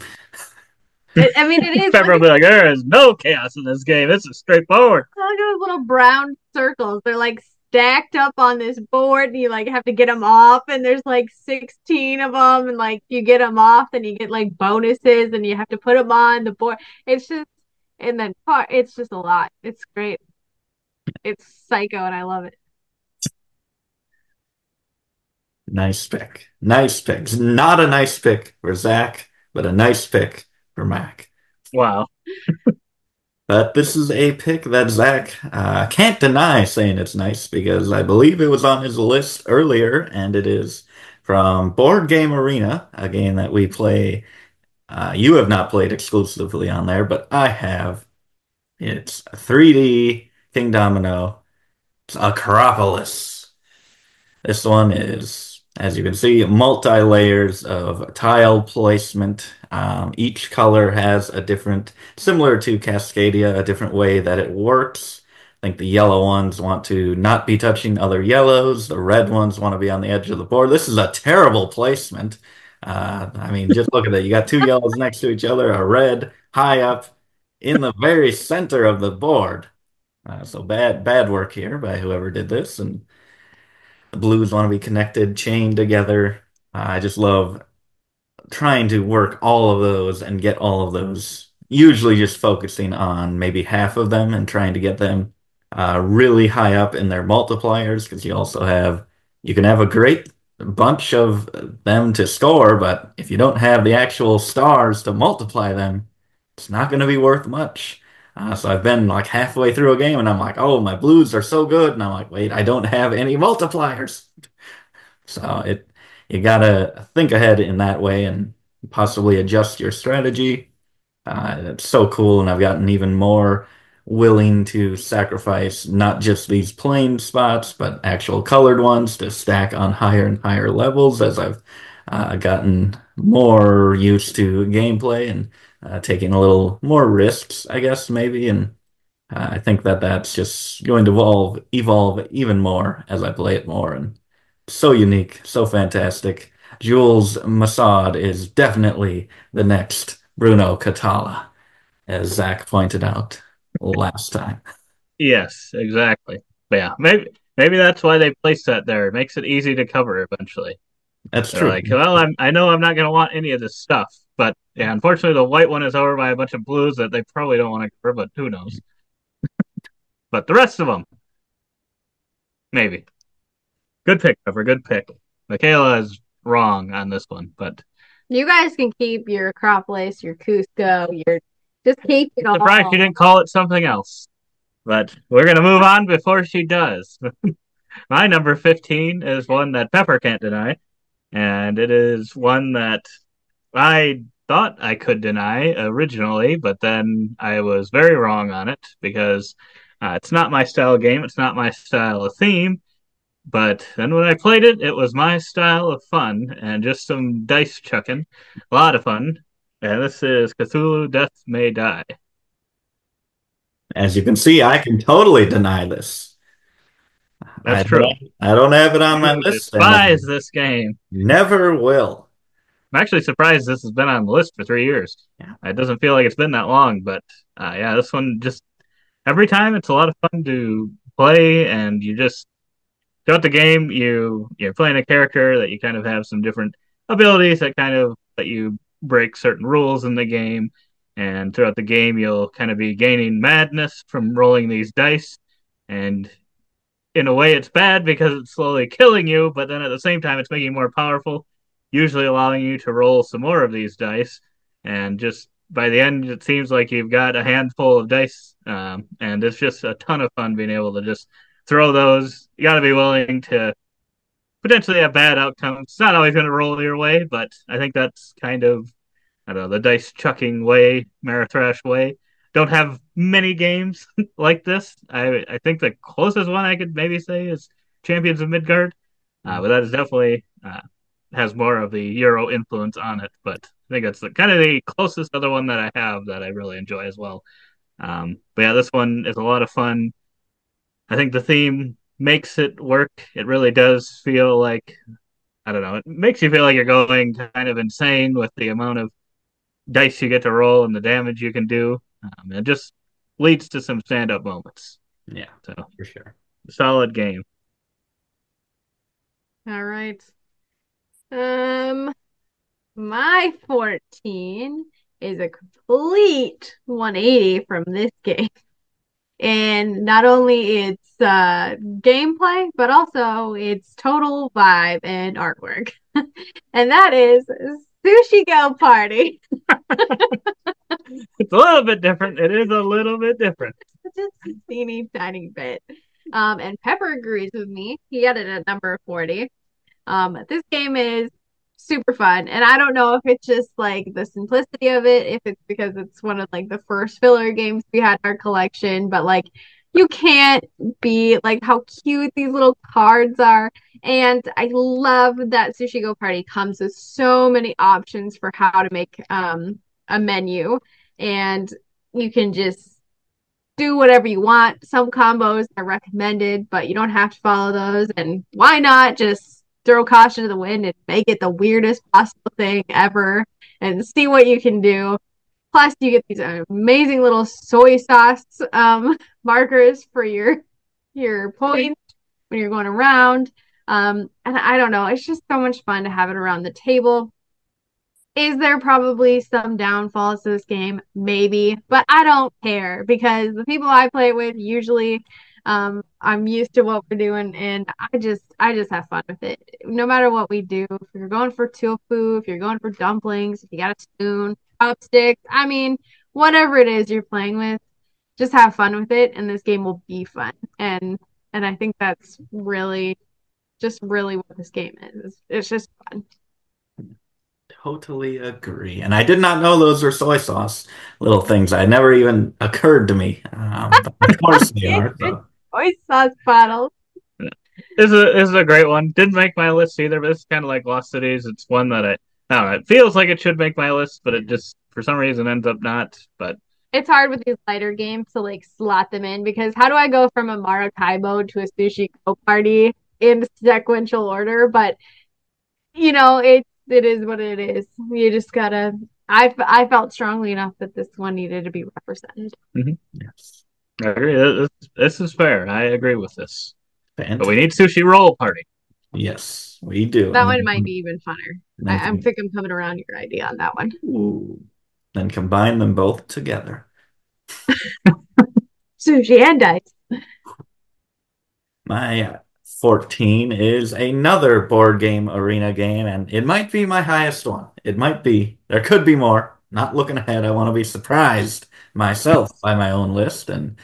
I mean, it is. Pepper will be like, there is no chaos in this game. This is straightforward. Look at those little brown circles. They're like stacked up on this board, and you like have to get them off. And there's like 16 of them, and like you get them off, and you get like bonuses, and you have to put them on the board. It's just, and then it's just a lot. It's great. It's psycho, and I love it. Nice pick. Nice pick. Not a nice pick for Zach, but a nice pick for Mac. Wow. But this is a pick that Zach can't deny saying it's nice because I believe it was on his list earlier, and it is from Board Game Arena, a game that we play. You have not played exclusively on there, but I have. It's 3D King Domino. It's Akropolis. This one is, as you can see, multi-layers of tile placement. Each color has a different, similar to Cascadia, a different way that it works. I think the yellow ones want to not be touching other yellows. The red ones want to be on the edge of the board. This is a terrible placement. I mean, just look at that. You got two yellows next to each other, a red high up in the very center of the board. So bad work here by whoever did this. And the blues want to be connected, chained together. I just love trying to work all of those and get all of those. Usually just focusing on maybe half of them and trying to get them really high up in their multipliers because you can have a great bunch of them to score, but if you don't have the actual stars to multiply them, it's not going to be worth much. So I've been like halfway through a game and I'm like, oh, my blues are so good. And I'm like, wait, I don't have any multipliers. So you gotta think ahead in that way and possibly adjust your strategy. It's so cool, and I've gotten even more willing to sacrifice not just these plain spots, but actual colored ones to stack on higher and higher levels as I've gotten more used to gameplay and taking a little more risks, I guess, maybe. And I think that that's just going to evolve even more as I play it more. And so unique, so fantastic. Jules Masad is definitely the next Bruno Catala, as Zach pointed out last time. Yes, exactly. But yeah, maybe that's why they placed that there. It makes it easy to cover eventually. That's They're true. like, well, I know I'm not going to want any of this stuff, but yeah, unfortunately, the white one is over by a bunch of blues that they probably don't want to cover, but who knows? But the rest of them, maybe. Good pick, Trevor. Good pick. Michaela is wrong on this one, but You guys can keep your Acropolis, your Cusco, your just keep it all. surprised she didn't call it something else. But we're going to move on before she does. My number 15 is one that Pepper can't deny, and it is one that I thought I could deny originally, but then I was very wrong on it because it's not my style of game, it's not my style of theme. But then when I played it, it was my style of fun and just some dice chucking. A lot of fun. And this is Cthulhu Death May Die. As you can see, I can totally deny this. That's true. I don't have it on my You list. despise this game. Never will. I'm actually surprised this has been on the list for 3 years. Yeah. It doesn't feel like it's been that long, but yeah, this one just every time it's a lot of fun to play, and you just throughout the game you're playing a character that you kind of have some different abilities that kind of let you break certain rules in the game, and throughout the game you'll kind of be gaining madness from rolling these dice, and in a way it's bad because it's slowly killing you, but then at the same time it's making you more powerful, usually allowing you to roll some more of these dice, and just by the end it seems like you've got a handful of dice, and it's just a ton of fun being able to just throw those. You got to be willing to potentially have bad outcomes. It's not always going to roll your way, but I think that's kind of, I don't know, the dice chucking way, Marathrash way. Don't have many games like this. I think the closest one I could maybe say is Champions of Midgard, but that is definitely has more of the Euro influence on it. But I think that's kind of the closest other one that I have that I really enjoy as well. But yeah, this one is a lot of fun. I think the theme makes it work. It really does feel like, I don't know, it makes you feel like you're going kind of insane with the amount of dice you get to roll and the damage you can do. It just leads to some stand-up moments. Yeah, So for sure. solid game. All right. Um, my 14 is a complete 180 from this game. And not only its gameplay, but also its total vibe and artwork. And that is Sushi Go Party. It's a little bit different. It is a little bit different. Just a teeny tiny bit. And Pepper agrees with me. He had it at number 40. This game is super fun, and I don't know if it's just like the simplicity of it, if it's because it's one of like the first filler games we had in our collection, but like you can't beat like how cute these little cards are. And I love that Sushi Go Party comes with so many options for how to make a menu, and you can just do whatever you want. Some combos are recommended, but you don't have to follow those. And why not just throw caution to the wind and make it the weirdest possible thing ever and see what you can do? Plus, you get these amazing little soy sauce markers for your points when you're going around. And I don't know, it's just so much fun to have it around the table. Is there probably some downfalls to this game? Maybe, but I don't care because the people I play with usually I'm used to what we're doing and I just have fun with it. No matter what we do, if you're going for tofu, if you're going for dumplings, if you got a spoon, chopsticks, I mean, whatever it is you're playing with, just have fun with it and this game will be fun. And I think that's really what this game is. It's just fun. Totally agree. And I did not know those were soy sauce little things. I never even occurred to me. But of course they are. So. Soy sauce bottles. This is a great one. Didn't make my list either, but it's kind of like Lost Cities. It's one that I don't know. It feels like it should make my list, but it just for some reason ends up not. But It's hard with these lighter games to like slot them in because how do I go from a Maracaibo to a Sushi Go Party in sequential order? But it is what it is. You just gotta. I felt strongly enough that this one needed to be represented. Yes. I agree. This is fair. I agree with this. Fantastic. But we need Sushi Roll Party. Yes, we do. That one might be even funner. I Then think I'm coming around your idea on that one. ooh. Then combine them both together. Sushi and dice. My 14 is another board game arena game, and it might be my highest one. It might be. There could be more. Not looking ahead. I want to be surprised myself by my own list. And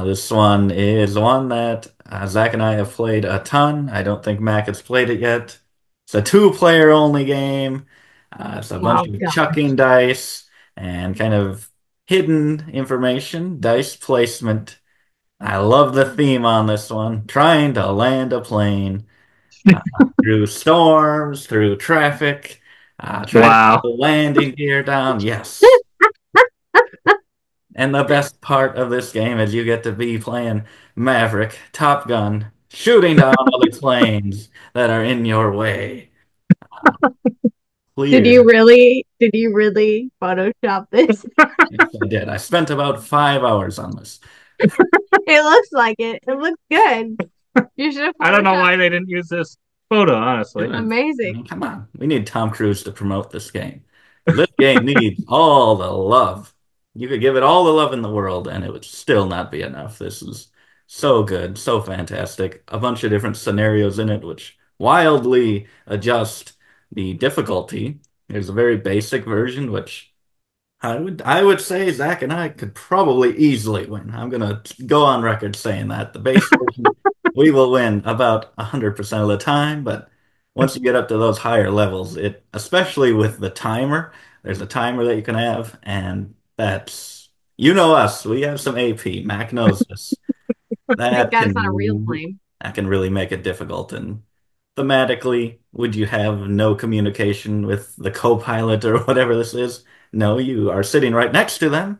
this one is one that Zach and I have played a ton. I don't think Mac has played it yet. It's a two-player only game. It's a bunch Oh of god. chucking dice and kind of hidden information, dice placement. I love the theme on this one. Trying to land a plane uh, through storms, through traffic, trying to Wow. put the landing gear down. Yes. And the best part of this game is you get to be playing Maverick, Top Gun, shooting down other planes that are in your way. Did Clear. you really Photoshop this? Yes, I did. I spent about 5 hours on this. It looks like it. It looks good. You should have I don't know photoshopped. why they didn't use this photo, honestly. I Amazing. mean, come on. We need Tom Cruise to promote this game. This game needs all the love. You could give it all the love in the world, and it would still not be enough. This is so good, so fantastic. A bunch of different scenarios in it, which wildly adjust the difficulty. There's a very basic version, which I would say Zach and I could probably easily win. I'm gonna go on record saying that the base version we will win about 100% of the time, but once you get up to those higher levels, especially with the timer, there's a timer that you can have, and that's You know us. We have some AP. Mac knows this. Thank That God it's not a real can flame. that can really make it difficult. And thematically, would you have no communication with the co-pilot or whatever this is? No, you are sitting right next to them.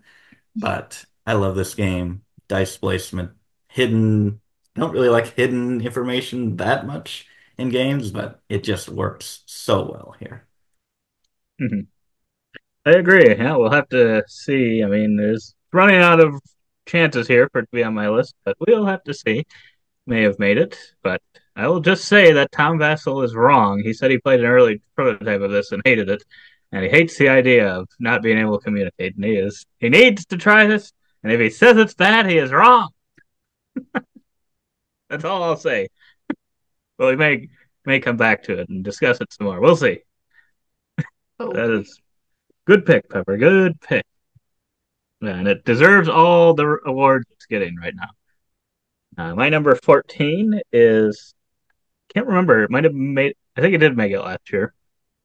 But I love this game. Dice placement, hidden. I don't really like hidden information that much in games, but it just works so well here. Mhm. I agree. Yeah, we'll have to see. I mean, there's running out of chances here for it to be on my list, but we'll have to see. May have made it, but I will just say that Tom Vassell is wrong. He said he played an early prototype of this and hated it, and he hates the idea of not being able to communicate. And he needs to try this, and if he says it's bad, he is wrong. That's all I'll say. Well, we may come back to it and discuss it some more. We'll see. That Okay. is good pick, Pepper. Good pick. Yeah, and it deserves all the awards it's getting right now. My number 14 is can't remember. It might have made. I think it did make it last year.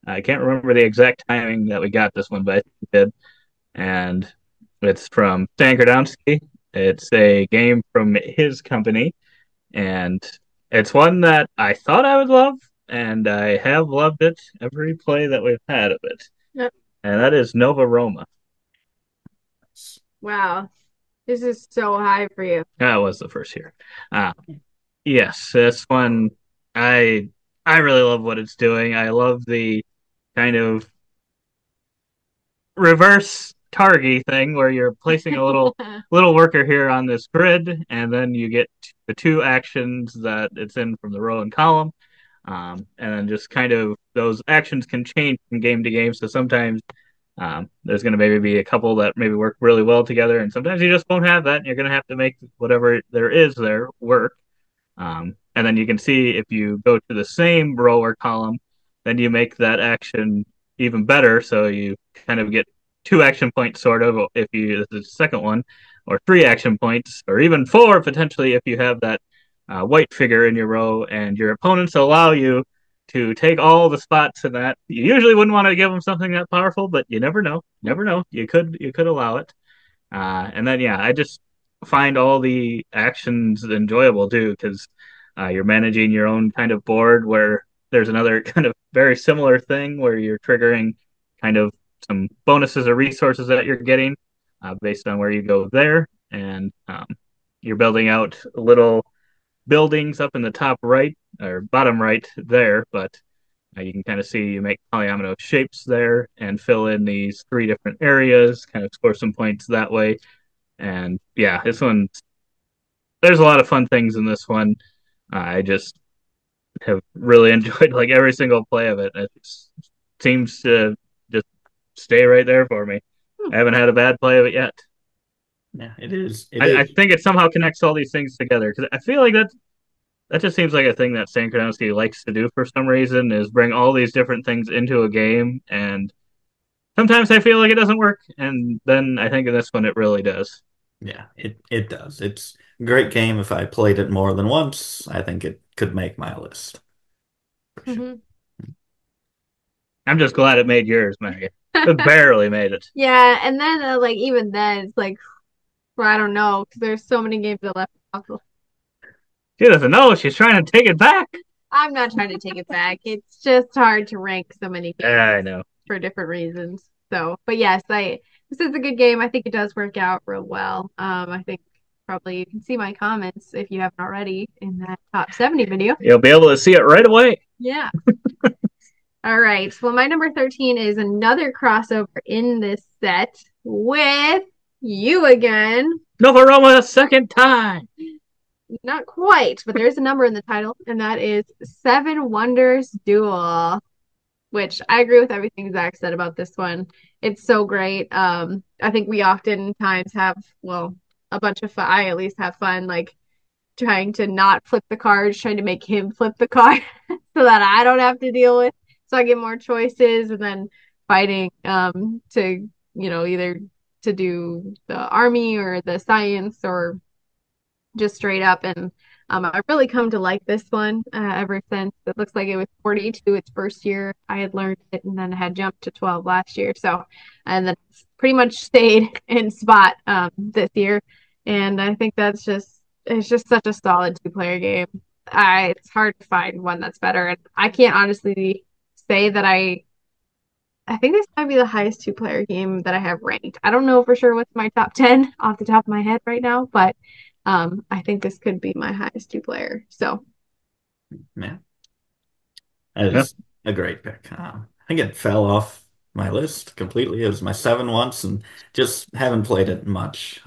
I can't remember the exact timing that we got this one, but I think we did. And it's from Stan Kordowski. It's a game from his company, and it's one that I thought I would love, and I have loved it every play that we've had of it. Yep. And that is Nova Roma. Wow. This is so high for you. That was the first year. Yes, this one I I really love what it's doing. I love the kind of reverse target thing where you're placing a little worker here on this grid, and then you get the two actions that it's in from the row and column. And then just kind of those actions can change from game to game. So sometimes there's going to maybe be a couple that maybe work really well together, and sometimes you just won't have that, and you're going to have to make whatever there is there work. And then you can see if you go to the same row or column, then you make that action even better. So you kind of get two action points, sort of, if you the second one, or three action points, or even four potentially if you have that white figure in your row, and your opponents allow you to take all the spots in that. You usually wouldn't want to give them something that powerful, but you never know. Never know. You could allow it. And then yeah, I just find all the actions enjoyable too because you're managing your own kind of board where there's another kind of very similar thing where you're triggering kind of some bonuses or resources that you're getting based on where you go there, and you're building out little buildings up in the top right or bottom right there, but you can kind of see you make polyomino shapes there and fill in these three different areas, kind of score some points that way. And yeah, this one, there's a lot of fun things in this one. I just have really enjoyed like every single play of it. It seems to just stay right there for me. I haven't had a bad play of it yet. Yeah, it is. I think it somehow connects all these things together because I feel like that just seems like a thing that Stan Kronowski likes to do for some reason is bring all these different things into a game, and sometimes I feel like it doesn't work, and then I think in this one it really does. Yeah, it does. It's a great game. If I played it more than once, I think it could make my list. For sure. Mhm. I'm just glad it made yours, Megan. It barely made it. Yeah, and then like even then it's like well, I don't know because there's so many games that left off. She doesn't know. She's trying to take it back. I'm not trying to take it back. It's just hard to rank so many games Yeah, I know. for different reasons. So, but yes, this is a good game. I think it does work out real well. I think probably you can see my comments if you haven't already in that top 70 video. You'll be able to see it right away. Yeah. All right. Well, my number 13 is another crossover in this set with you again. Nova Roma a second time. Not quite, but there's a number in the title, and that is Seven Wonders Duel, which I agree with everything Zach said about this one. It's so great. I think we oftentimes have, well, a bunch of fun. I at least have fun, like trying to not flip the cards, trying to make him flip the card so that I don't have to deal with. So I get more choices, and then fighting to, either to do the army or the science or just straight up. And I've really come to like this one ever since. It looks like it was 42 its first year. I had learned it, and then I had jumped to 12 last year. So, and then it's pretty much stayed in spot this year, and I think it's just such a solid two-player game. It's hard to find one that's better, and I can't honestly say that I think this might be the highest two-player game that I have ranked. I don't know for sure what's my top 10 off the top of my head right now, but I think this could be my highest two-player. So, Yeah, that is a great pick. I think it fell off my list completely. It was my 7 once, and just haven't played it much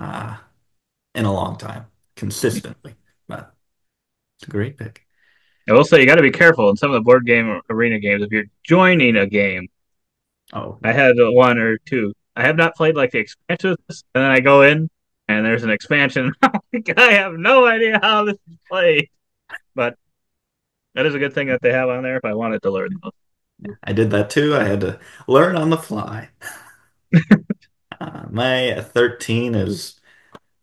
in a long time, consistently. But it's a great pick. I will say you got to be careful in some of the board game arena games. If you're joining a game, Oh, I had one or two. I have not played like the expansions, and then I go in and there's an expansion. I have no idea how this is played, but that is a good thing that they have on there if I wanted to learn those. I did that too. I had to learn on the fly. My 13 is,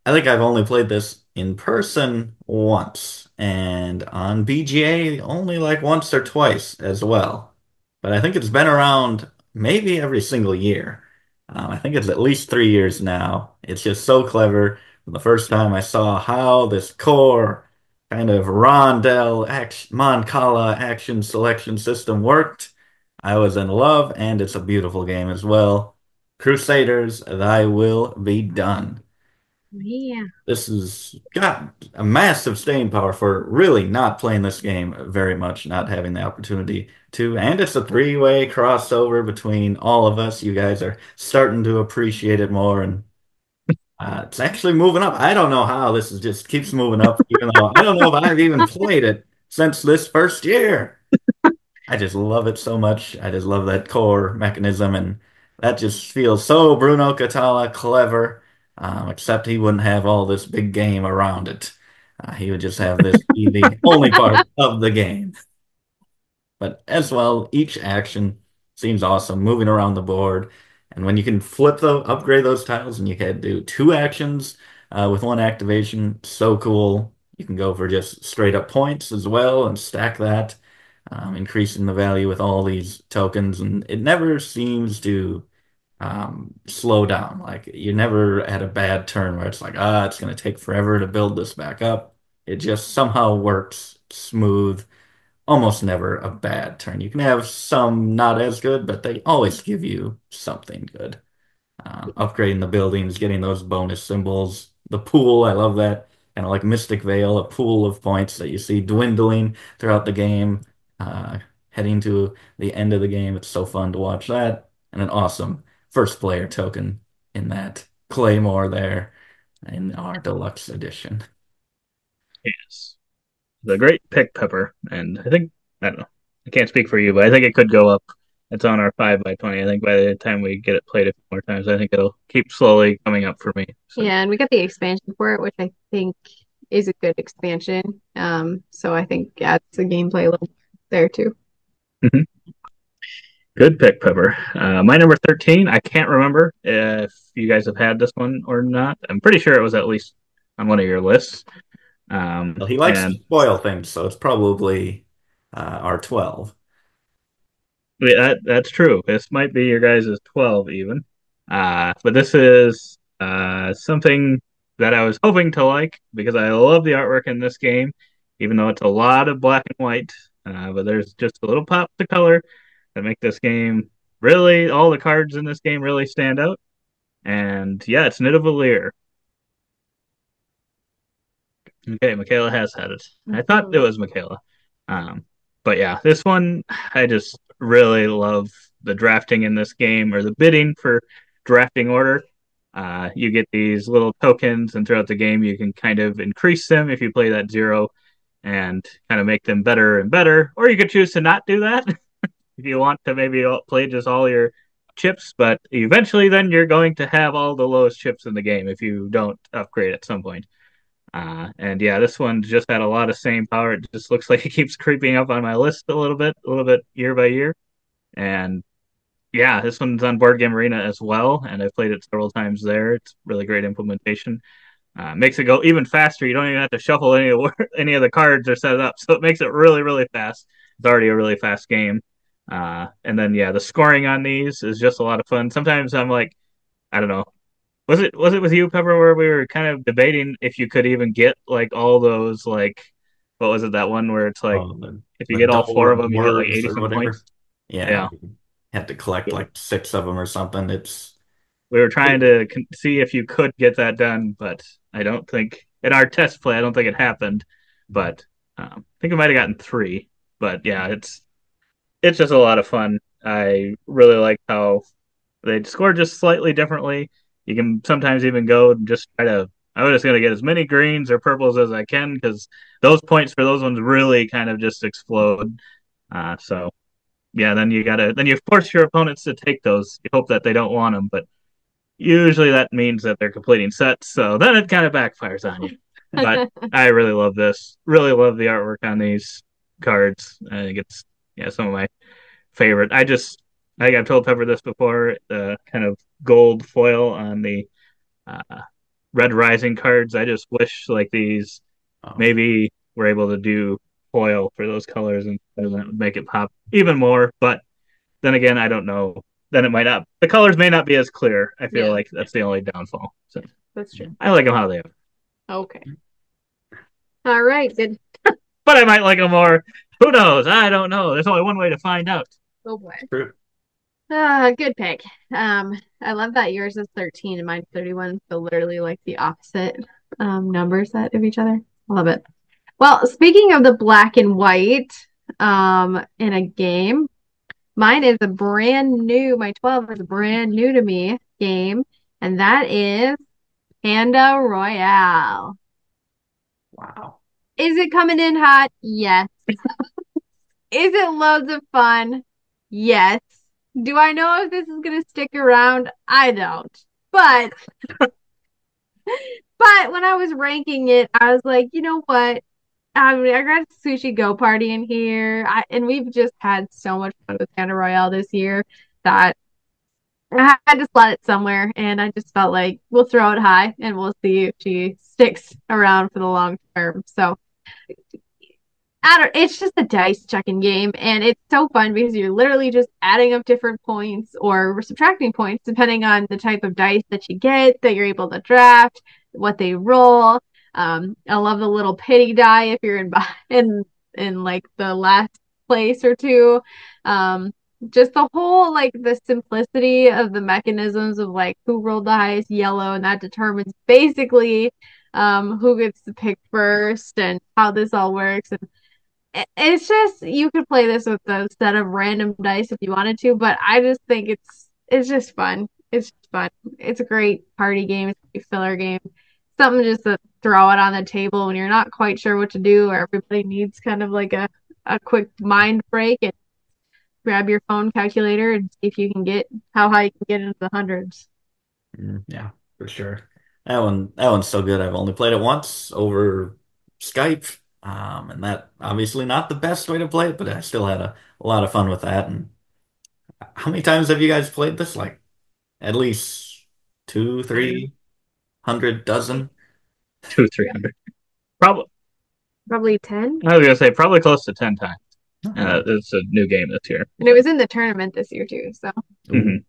I think I've only played this in person once, and on BGA only like once or twice as well. But I think it's been around maybe every single year. I think it's at least 3 years now. It's just so clever. The first time I saw how this core kind of rondel action, Mancala action selection system worked, I was in love, and it's a beautiful game as well. Crusaders, thy will be done. yeah. This has got a massive staying power for really not playing this game very much, not having the opportunity to. And it's a three-way crossover between all of us. You guys are starting to appreciate it more, and it's actually moving up. I don't know how this is just keeps moving up, even though I don't know if I've even played it since this first year. I just love it so much. I just love that core mechanism, and that just feels so Bruno Catala clever. Except he wouldn't have all this big game around it. He would just have this be the only part of the game. But as well, each action seems awesome, moving around the board. And when you can upgrade those tiles, and you can do two actions with one activation, so cool. You can go for just straight up points as well and stack that, increasing the value with all these tokens. And it never seems to slow down. Like you're never at a bad turn where it's like, it's going to take forever to build this back up. It just somehow works smooth. Almost never a bad turn. You can have some not as good, but they always give you something good. Upgrading the buildings, getting those bonus symbols. The pool, I love that. Kind of like Mystic Veil, a pool of points that you see dwindling throughout the game, heading to the end of the game. It's so fun to watch that. And an awesome first player token in that Claymore there in our deluxe edition. Yes. The great pick, Pepper. And I think, I don't know, I can't speak for you, but I think it could go up. It's on our 5x20. I think by the time we get it played a few more times, I think it'll keep slowly coming up for me. So. Yeah, and we got the expansion for it, which I think is a good expansion. So I think adds the gameplay a little there too. Mm-hmm. Good pick, Pepper. My number 13, I can't remember if you guys have had this one or not. I'm pretty sure it was at least on one of your lists. Well, he likes to spoil things, so it's probably R12. That's true. This might be your guys' 12 even. But this is something that I was hoping to like because I love the artwork in this game, even though it's a lot of black and white. But there's just a little pop of color that make this game really, all the cards in this game really stand out. And yeah, it's Nidavellir. Okay, Michaela has had it. I thought it was Michaela. But yeah, this one, I just really love the drafting in this game or the bidding for drafting order. You get these little tokens, and throughout the game, you can kind of increase them if you play that 0 and kind of make them better and better. Or you could choose to not do that if you want to maybe play just all your chips, but eventually then you're going to have all the lowest chips in the game if you don't upgrade at some point. And yeah, this one just had a lot of same power. It just looks like it keeps creeping up on my list a little bit year by year. And yeah, this one's on Board Game Arena as well, and I've played it several times there. It's really great implementation. Makes it go even faster. You don't even have to shuffle any of the cards are set up, so it makes it really, really fast. It's already a really fast game. And then yeah, the scoring on these is just a lot of fun. Sometimes I'm like, I don't know. Was it with you, Pepper, where we were kind of debating if you could even get like all those like what was it that one where it's like Oh, if you the get all four double of them you get like words 80 or some whatever. points. Yeah, Yeah. we had to collect like six of them or something. It's We were trying to see if you could get that done, but I don't think in our test play I don't think it happened. But I think we might have gotten three. But yeah, it's just a lot of fun. I really like how they score just slightly differently. You can sometimes even go and just try to. I'm just going to get as many greens or purples as I can because those points for those ones really kind of just explode. So yeah, then you force your opponents to take those. You hope that they don't want them, but usually that means that they're completing sets. So then it kind of backfires on you. But I really love this. Really love the artwork on these cards. I think it's some of my favorite. I think I've told Pepper this before. The kind of gold foil on the uh, Red Rising cards. I just wish like these oh, maybe we're able to do foil for those colors, and that would make it pop even more. But then again, I don't know. Then it might not. The colors may not be as clear. I feel Yeah, like that's the only downfall. So that's true. I like them how they are, Okay. All right. Good. but I might like them more. Who knows? I don't know. There's only one way to find out. Oh boy. true. Good pick. I love that yours is 13 and mine's 31. So literally like the opposite number set of each other. I love it. Well, speaking of the black and white in a game, mine is a brand new, my 12 is a brand new to me game, and that is Panda Royale. Wow. Is it coming in hot? Yes. Is it loads of fun? Yes. Do I know if this is going to stick around? I don't. But when I was ranking it, I was like, you know what? I mean, I got a sushi go party in here, and we've just had so much fun with Panda Royale this year that I had to slot it somewhere, and I just felt like we'll throw it high and we'll see if she sticks around for the long term. So I don't, it's just a dice checking game, and it's so fun because you're literally just adding up different points or subtracting points depending on the type of dice that you get that you're able to draft, what they roll. I love the little pity die if you're in like the last place or two. Um, just the whole like the simplicity of the mechanisms of like who rolled the highest yellow, and that determines basically who gets to pick first and how this all works. And it's just you could play this with a set of random dice if you wanted to, but I just think it's just fun. It's just fun. It's a great party game. It's a great filler game. Something just to throw it on the table when you're not quite sure what to do, or everybody needs kind of like a quick mind break, and grab your phone calculator and see if you can get how high you can get into the hundreds. Yeah, for sure. That one's so good. I've only played it once over Skype. And that obviously not the best way to play it, but I still had a lot of fun with that. And how many times have you guys played this? Like at least two, 300 dozen? 200, 300. Probably. Probably 10. I was gonna say probably close to 10 times. Oh, It's a new game this year. And it was in the tournament this year too, so ooh.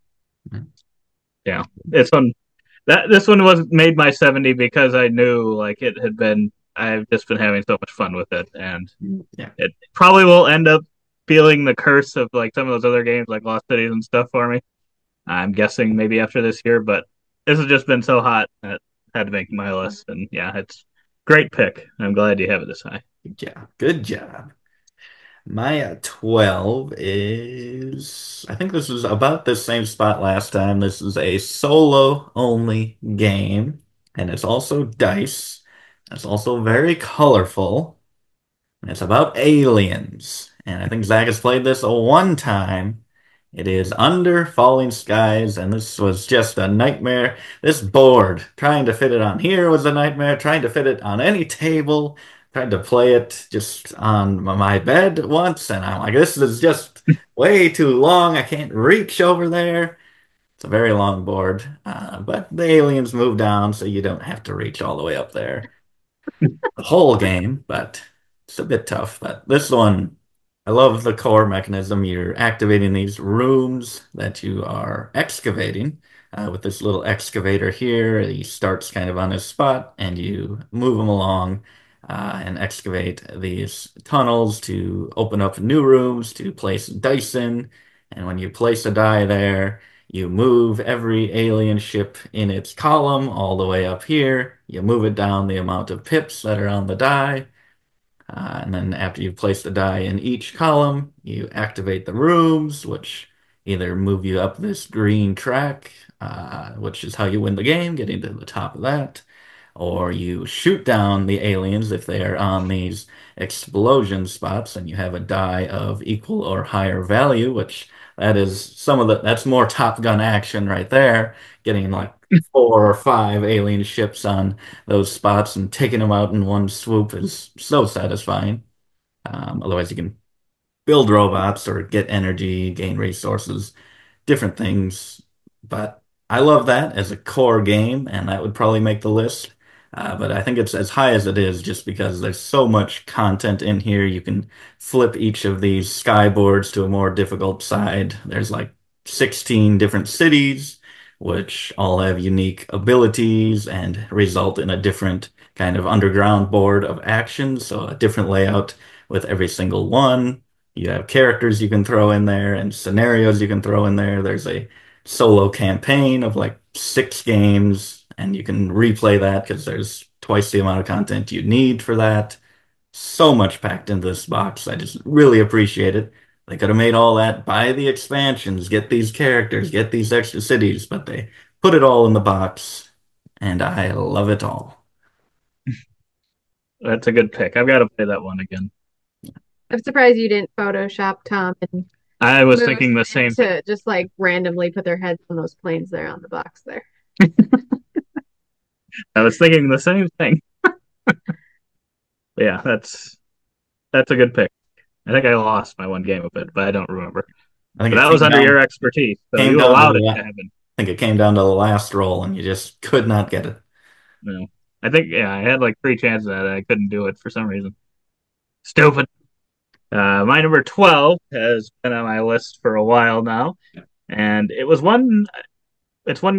Yeah, it's fun. This one was made my 70 because I knew like it had been. I've just been having so much fun with it, and Yeah. it probably will end up feeling the curse of like some of those other games like Lost Cities and stuff for me. I'm guessing maybe after this year, but this has just been so hot that I had to make my list, and yeah, it's great pick. I'm glad you have it this high. Yeah, good job. My 12 is, I think this was about the same spot last time. This is a solo only game, and it's also dice. It's also very colorful, and it's about aliens. And I think Zach has played this one time. It is Under Falling Skies, and this was just a nightmare. This board, trying to fit it on here was a nightmare. Trying to fit it on any table. Tried to play it just on my bed once, and I'm like, this is just way too long. I can't reach over there. It's a very long board, but the aliens move down, so you don't have to reach all the way up there the whole game, but it's a bit tough. But this one, I love the core mechanism. You're activating these rooms that you are excavating. with this little excavator here. He starts kind of on his spot, and you move him along and excavate these tunnels to open up new rooms to place dice in. And when you place a die there, you move every alien ship in its column all the way up here. You move it down the amount of pips that are on the die. And then after you've placed the die in each column, you activate the rooms, which either move you up this green track, which is how you win the game, getting to the top of that, or you shoot down the aliens if they are on these explosion spots, and you have a die of equal or higher value, which that is that's more Top Gun action right there, getting like 4 or 5 alien ships on those spots and taking them out in one swoop is so satisfying. Otherwise, you can build robots or get energy, gain resources, different things. But I love that as a core game, and that would probably make the list. But I think it's as high as it is just because there's so much content in here. You can flip each of these skyboards to a more difficult side. There's like 16 different cities, which all have unique abilities and result in a different kind of underground board of actions. So a different layout with every single one. You have characters you can throw in there and scenarios you can throw in there. There's a solo campaign of like 6 games, and you can replay that because there's twice the amount of content you need for that. So much packed into this box. I just really appreciate it. They could have made all that, buy the expansions, get these characters, get these extra cities, but they put it all in the box, and I love it all. That's a good pick. I've got to play that one again. I'm surprised you didn't Photoshop Tom and I was Moose thinking the same thing. to just like randomly put their heads on those planes there on the box there. I was thinking the same thing. Yeah, that's a good pick. I think I lost my one game of it, but I don't remember. I think But it that was came under down your expertise, so came you down to allowed it the to happen. I think it came down to the last roll, and you just could not get it. No, I think I had like 3 chances at it. I couldn't do it for some reason. Stupid. My number 12 has been on my list for a while now, and it's one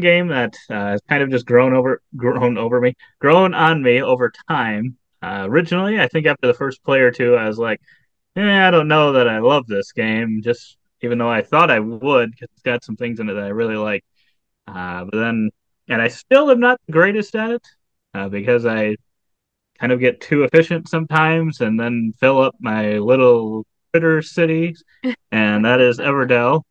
game that has kind of just grown on me over time. Originally, I think after the first play or two, I was like, I don't know that I love this game, just even though I thought I would, because it's got some things in it that I really like. And I still am not the greatest at it, because I kind of get too efficient sometimes and then fill up my little critter cities, and that is Everdell.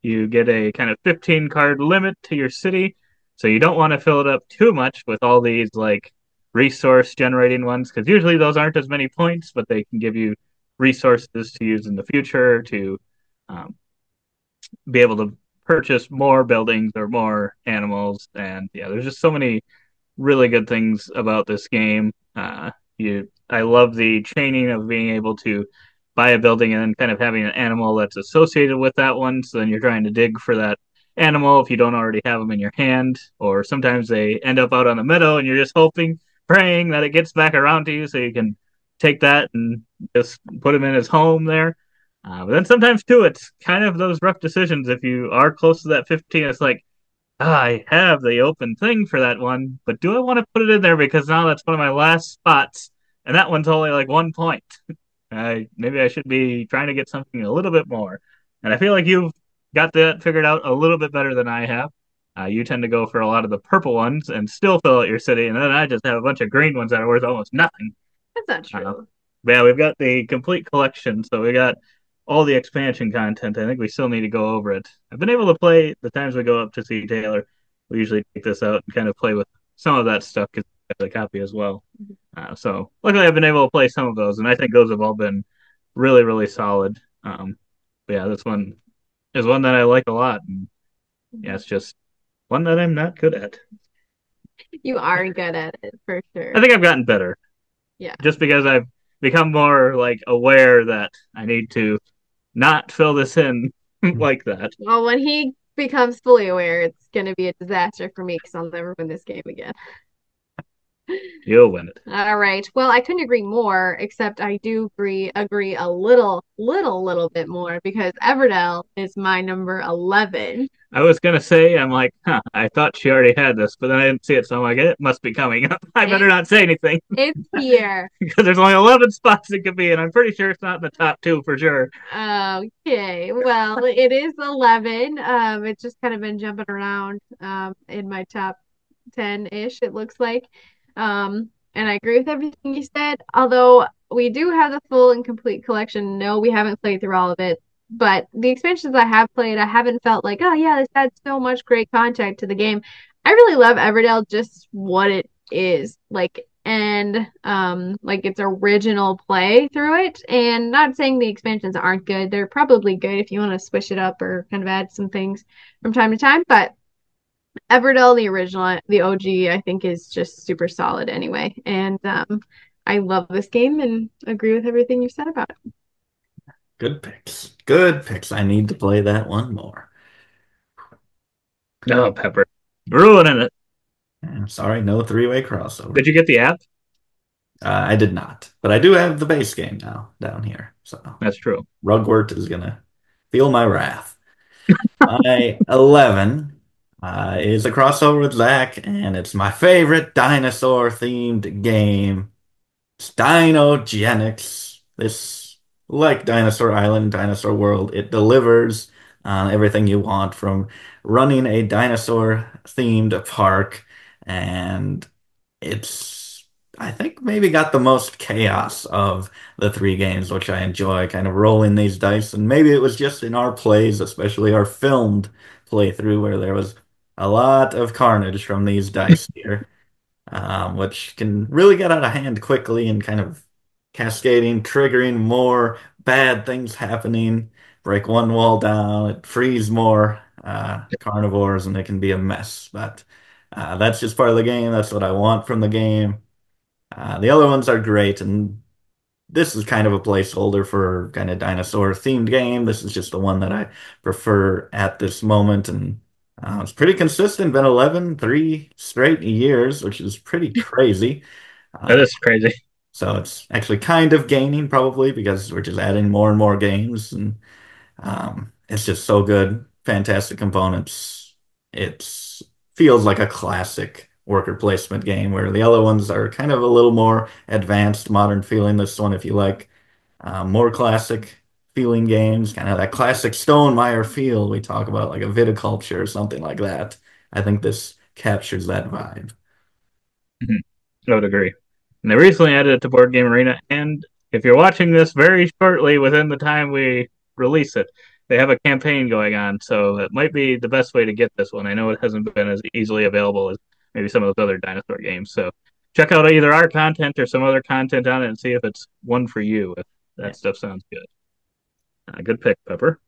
You get a kind of 15 card limit to your city, so you don't want to fill it up too much with all these like resource generating ones, because usually those aren't as many points, but they can give you resources to use in the future to um, be able to purchase more buildings or more animals. And yeah, there's just so many really good things about this game. I love the chaining of being able to buy a building and then kind of having an animal that's associated with that one. So then you're trying to dig for that animal if you don't already have them in your hand, or sometimes they end up out on the meadow and you're just hoping, praying that it gets back around to you so you can take that and just put him in his home there. But then sometimes too, it's kind of those rough decisions. If you are close to that 15, it's like, I have the open thing for that one, but do I want to put it in there because now that's one of my last spots, and that one's only like 1 point. Maybe I should be trying to get something a little bit more. And I feel like you've got that figured out a little bit better than I have. You tend to go for a lot of the purple ones and still fill out your city, and then I just have a bunch of green ones that are worth almost nothing. That's not true. But yeah, we've got the complete collection, so we got all the expansion content. I think we still need to go over it. I've been able to play the times we go up to see Taylor. We usually take this out and kind of play with some of that stuff because I have a copy as well. So luckily, I've been able to play some of those, and I think those have all been really, really solid. But yeah, this one is one that I like a lot. And yeah, it's just one that I'm not good at. You are good at it for sure. I think I've gotten better. Yeah. Just because I've become more like aware that I need to not fill this in like that. Well, when he becomes fully aware, it's going to be a disaster for me because I'll never win this game again. You'll win it. All right. Well, I couldn't agree more, except I do agree a little bit more because Everdell is my number 11. I was gonna say, I'm like, huh, I thought she already had this, but then I didn't see it, so I'm like, it must be coming up. I better It, not say anything it's here. because there's only 11 spots it could be, and I'm pretty sure it's not in the top two for sure. Okay. Well, it is 11. It's just kind of been jumping around in my top 10-ish, it looks like. And I agree with everything you said. Although we do have the full and complete collection. No, we haven't played through all of it. But the expansions I have played, I haven't felt like, oh yeah, this had so much great content to the game. I really love Everdell just what it is. Like its original play through it. And not saying the expansions aren't good. They're probably good if you want to switch it up or kind of add some things from time to time. But Everdell, the original, the OG, I think is just super solid anyway. And I love this game and agree with everything you said about it. Good picks. Good picks. I need to play that one more. No, Pepper. Ruining it. Sorry, no three-way crossover. Did you get the app? I did not, but I do have the base game now down here. So That's true. Rugwort is gonna feel my wrath. My 11 is a crossover with Zach, and it's my favorite dinosaur-themed game. It's Dinogenics. This, like Dinosaur Island, Dinosaur World, it delivers on everything you want from running a dinosaur-themed park, and it's, I think, maybe got the most chaos of the three games, which I enjoy, kind of rolling these dice. And maybe it was just in our plays, especially our filmed playthrough, where there was a lot of carnage from these dice here, which can really get out of hand quickly and kind of cascading, triggering more bad things happening. Break one wall down, it frees more carnivores, and it can be a mess. But that's just part of the game. That's what I want from the game. The other ones are great, and this is kind of a placeholder for kind of dinosaur themed game. This is just the one that I prefer at this moment, and it's pretty consistent. Been 11, 3 straight years, which is pretty crazy. That Uh, is crazy. so it's actually kind of gaining probably because we're just adding more and more games, and it's just so good. Fantastic components. It feels like a classic worker placement game where the other ones are kind of a little more advanced, modern feeling. This one, if you like more classic feeling games, kind of that classic Stonemaier feel we talk about, like a Viticulture or something like that. I think this captures that vibe. Mhm. I would agree. And they recently added it to Board Game Arena, and if you're watching this very shortly within the time we release it, they have a campaign going on, so it might be the best way to get this one. I know it hasn't been as easily available as maybe some of those other dinosaur games, so check out either our content or some other content on it and see if it's one for you, if Yeah. that stuff sounds good. Good pick, Pepper.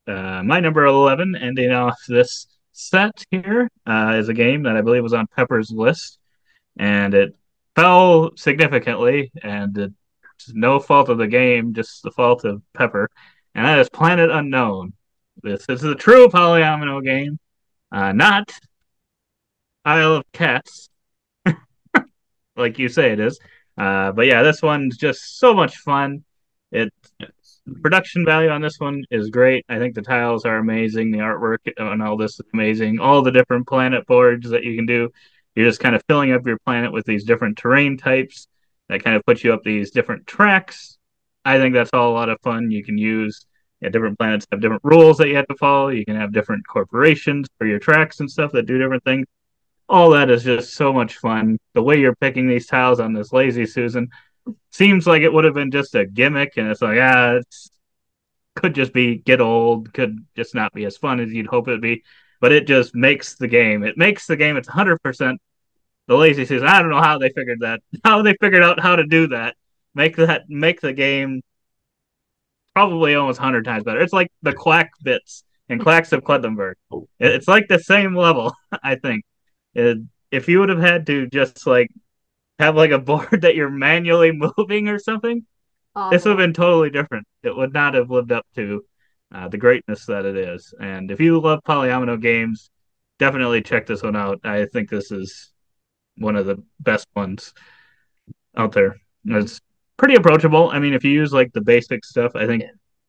My number 11, ending off this set here, is a game that I believe was on Pepper's list, and it fell significantly, and it's no fault of the game, just the fault of Pepper, and that is Planet Unknown. This is a true polyomino game, not Isle of Cats, like you say it is. But yeah, this one's just so much fun. It production value on this one is great. I think the tiles are amazing. The artwork and all this is amazing. All the different planet boards that you can do. You're just kind of filling up your planet with these different terrain types that kind of put you up these different tracks. I think that's all a lot of fun. You can use different planets have different rules that you have to follow. You can have different corporations for your tracks and stuff that do different things. All that is just so much fun. The way you're picking these tiles on this Lazy Susan seems like it would have been just a gimmick, and it's like, it's could just be get old, could just not be as fun as you'd hope it'd be. But it just makes the game. It makes the game. It's 100% the Lazy Susan. I don't know how they figured that. How they figured out how to do that. Make the game probably almost 100 times better. It's like the Quack bits and Quacks of Quedlinburg. It's like the same level, I think. If you would have had to just like have like a board that you're manually moving or something, this would have been totally different. It would not have lived up to the greatness that it is. And if you love polyomino games, definitely check this one out. I think this is one of the best ones out there. It's pretty approachable. I mean, if you use like the basic stuff, I think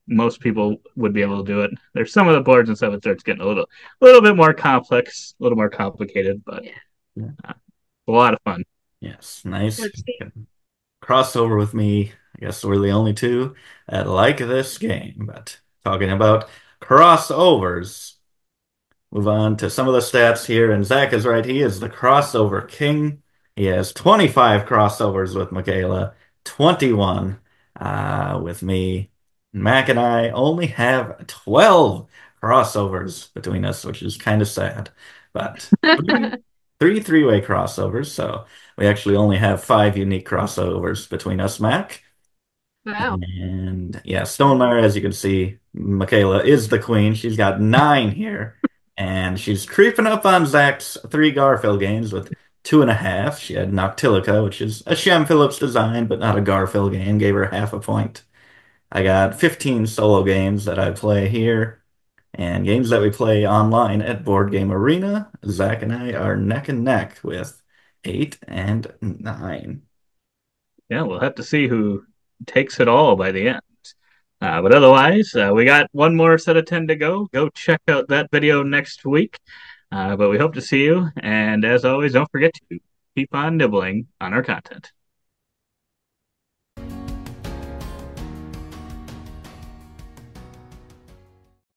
most people would be able to do it. There's some of the boards and stuff it starts getting a little bit more complex, a little more complicated, but a lot of fun. Yes, nice. Crossover with me. I guess we're the only two that like this game. But talking about crossovers, move on to some of the stats here. And Zach is right. He is the crossover king. He has 25 crossovers with Michaela, 21 with me. Mac and I only have 12 crossovers between us, which is kind of sad. But three three-way crossovers, so we actually only have 5 unique crossovers between us, Mac. Wow. And yeah, Stonemaier, as you can see, Michaela is the queen. She's got 9 here. And she's creeping up on Zach's 3 Garfield games with 2.5. She had Noctilica, which is a Shem Phillips design, but not a Garfield game. Gave her half a point. I got 15 solo games that I play here. And games that we play online at Board Game Arena. Zach and I are neck and neck with 8 and 9. Yeah, we'll have to see who takes it all by the end. But otherwise, we got one more set of 10 to go. Go check out that video next week. But we hope to see you. And as always, don't forget to keep on nibbling on our content.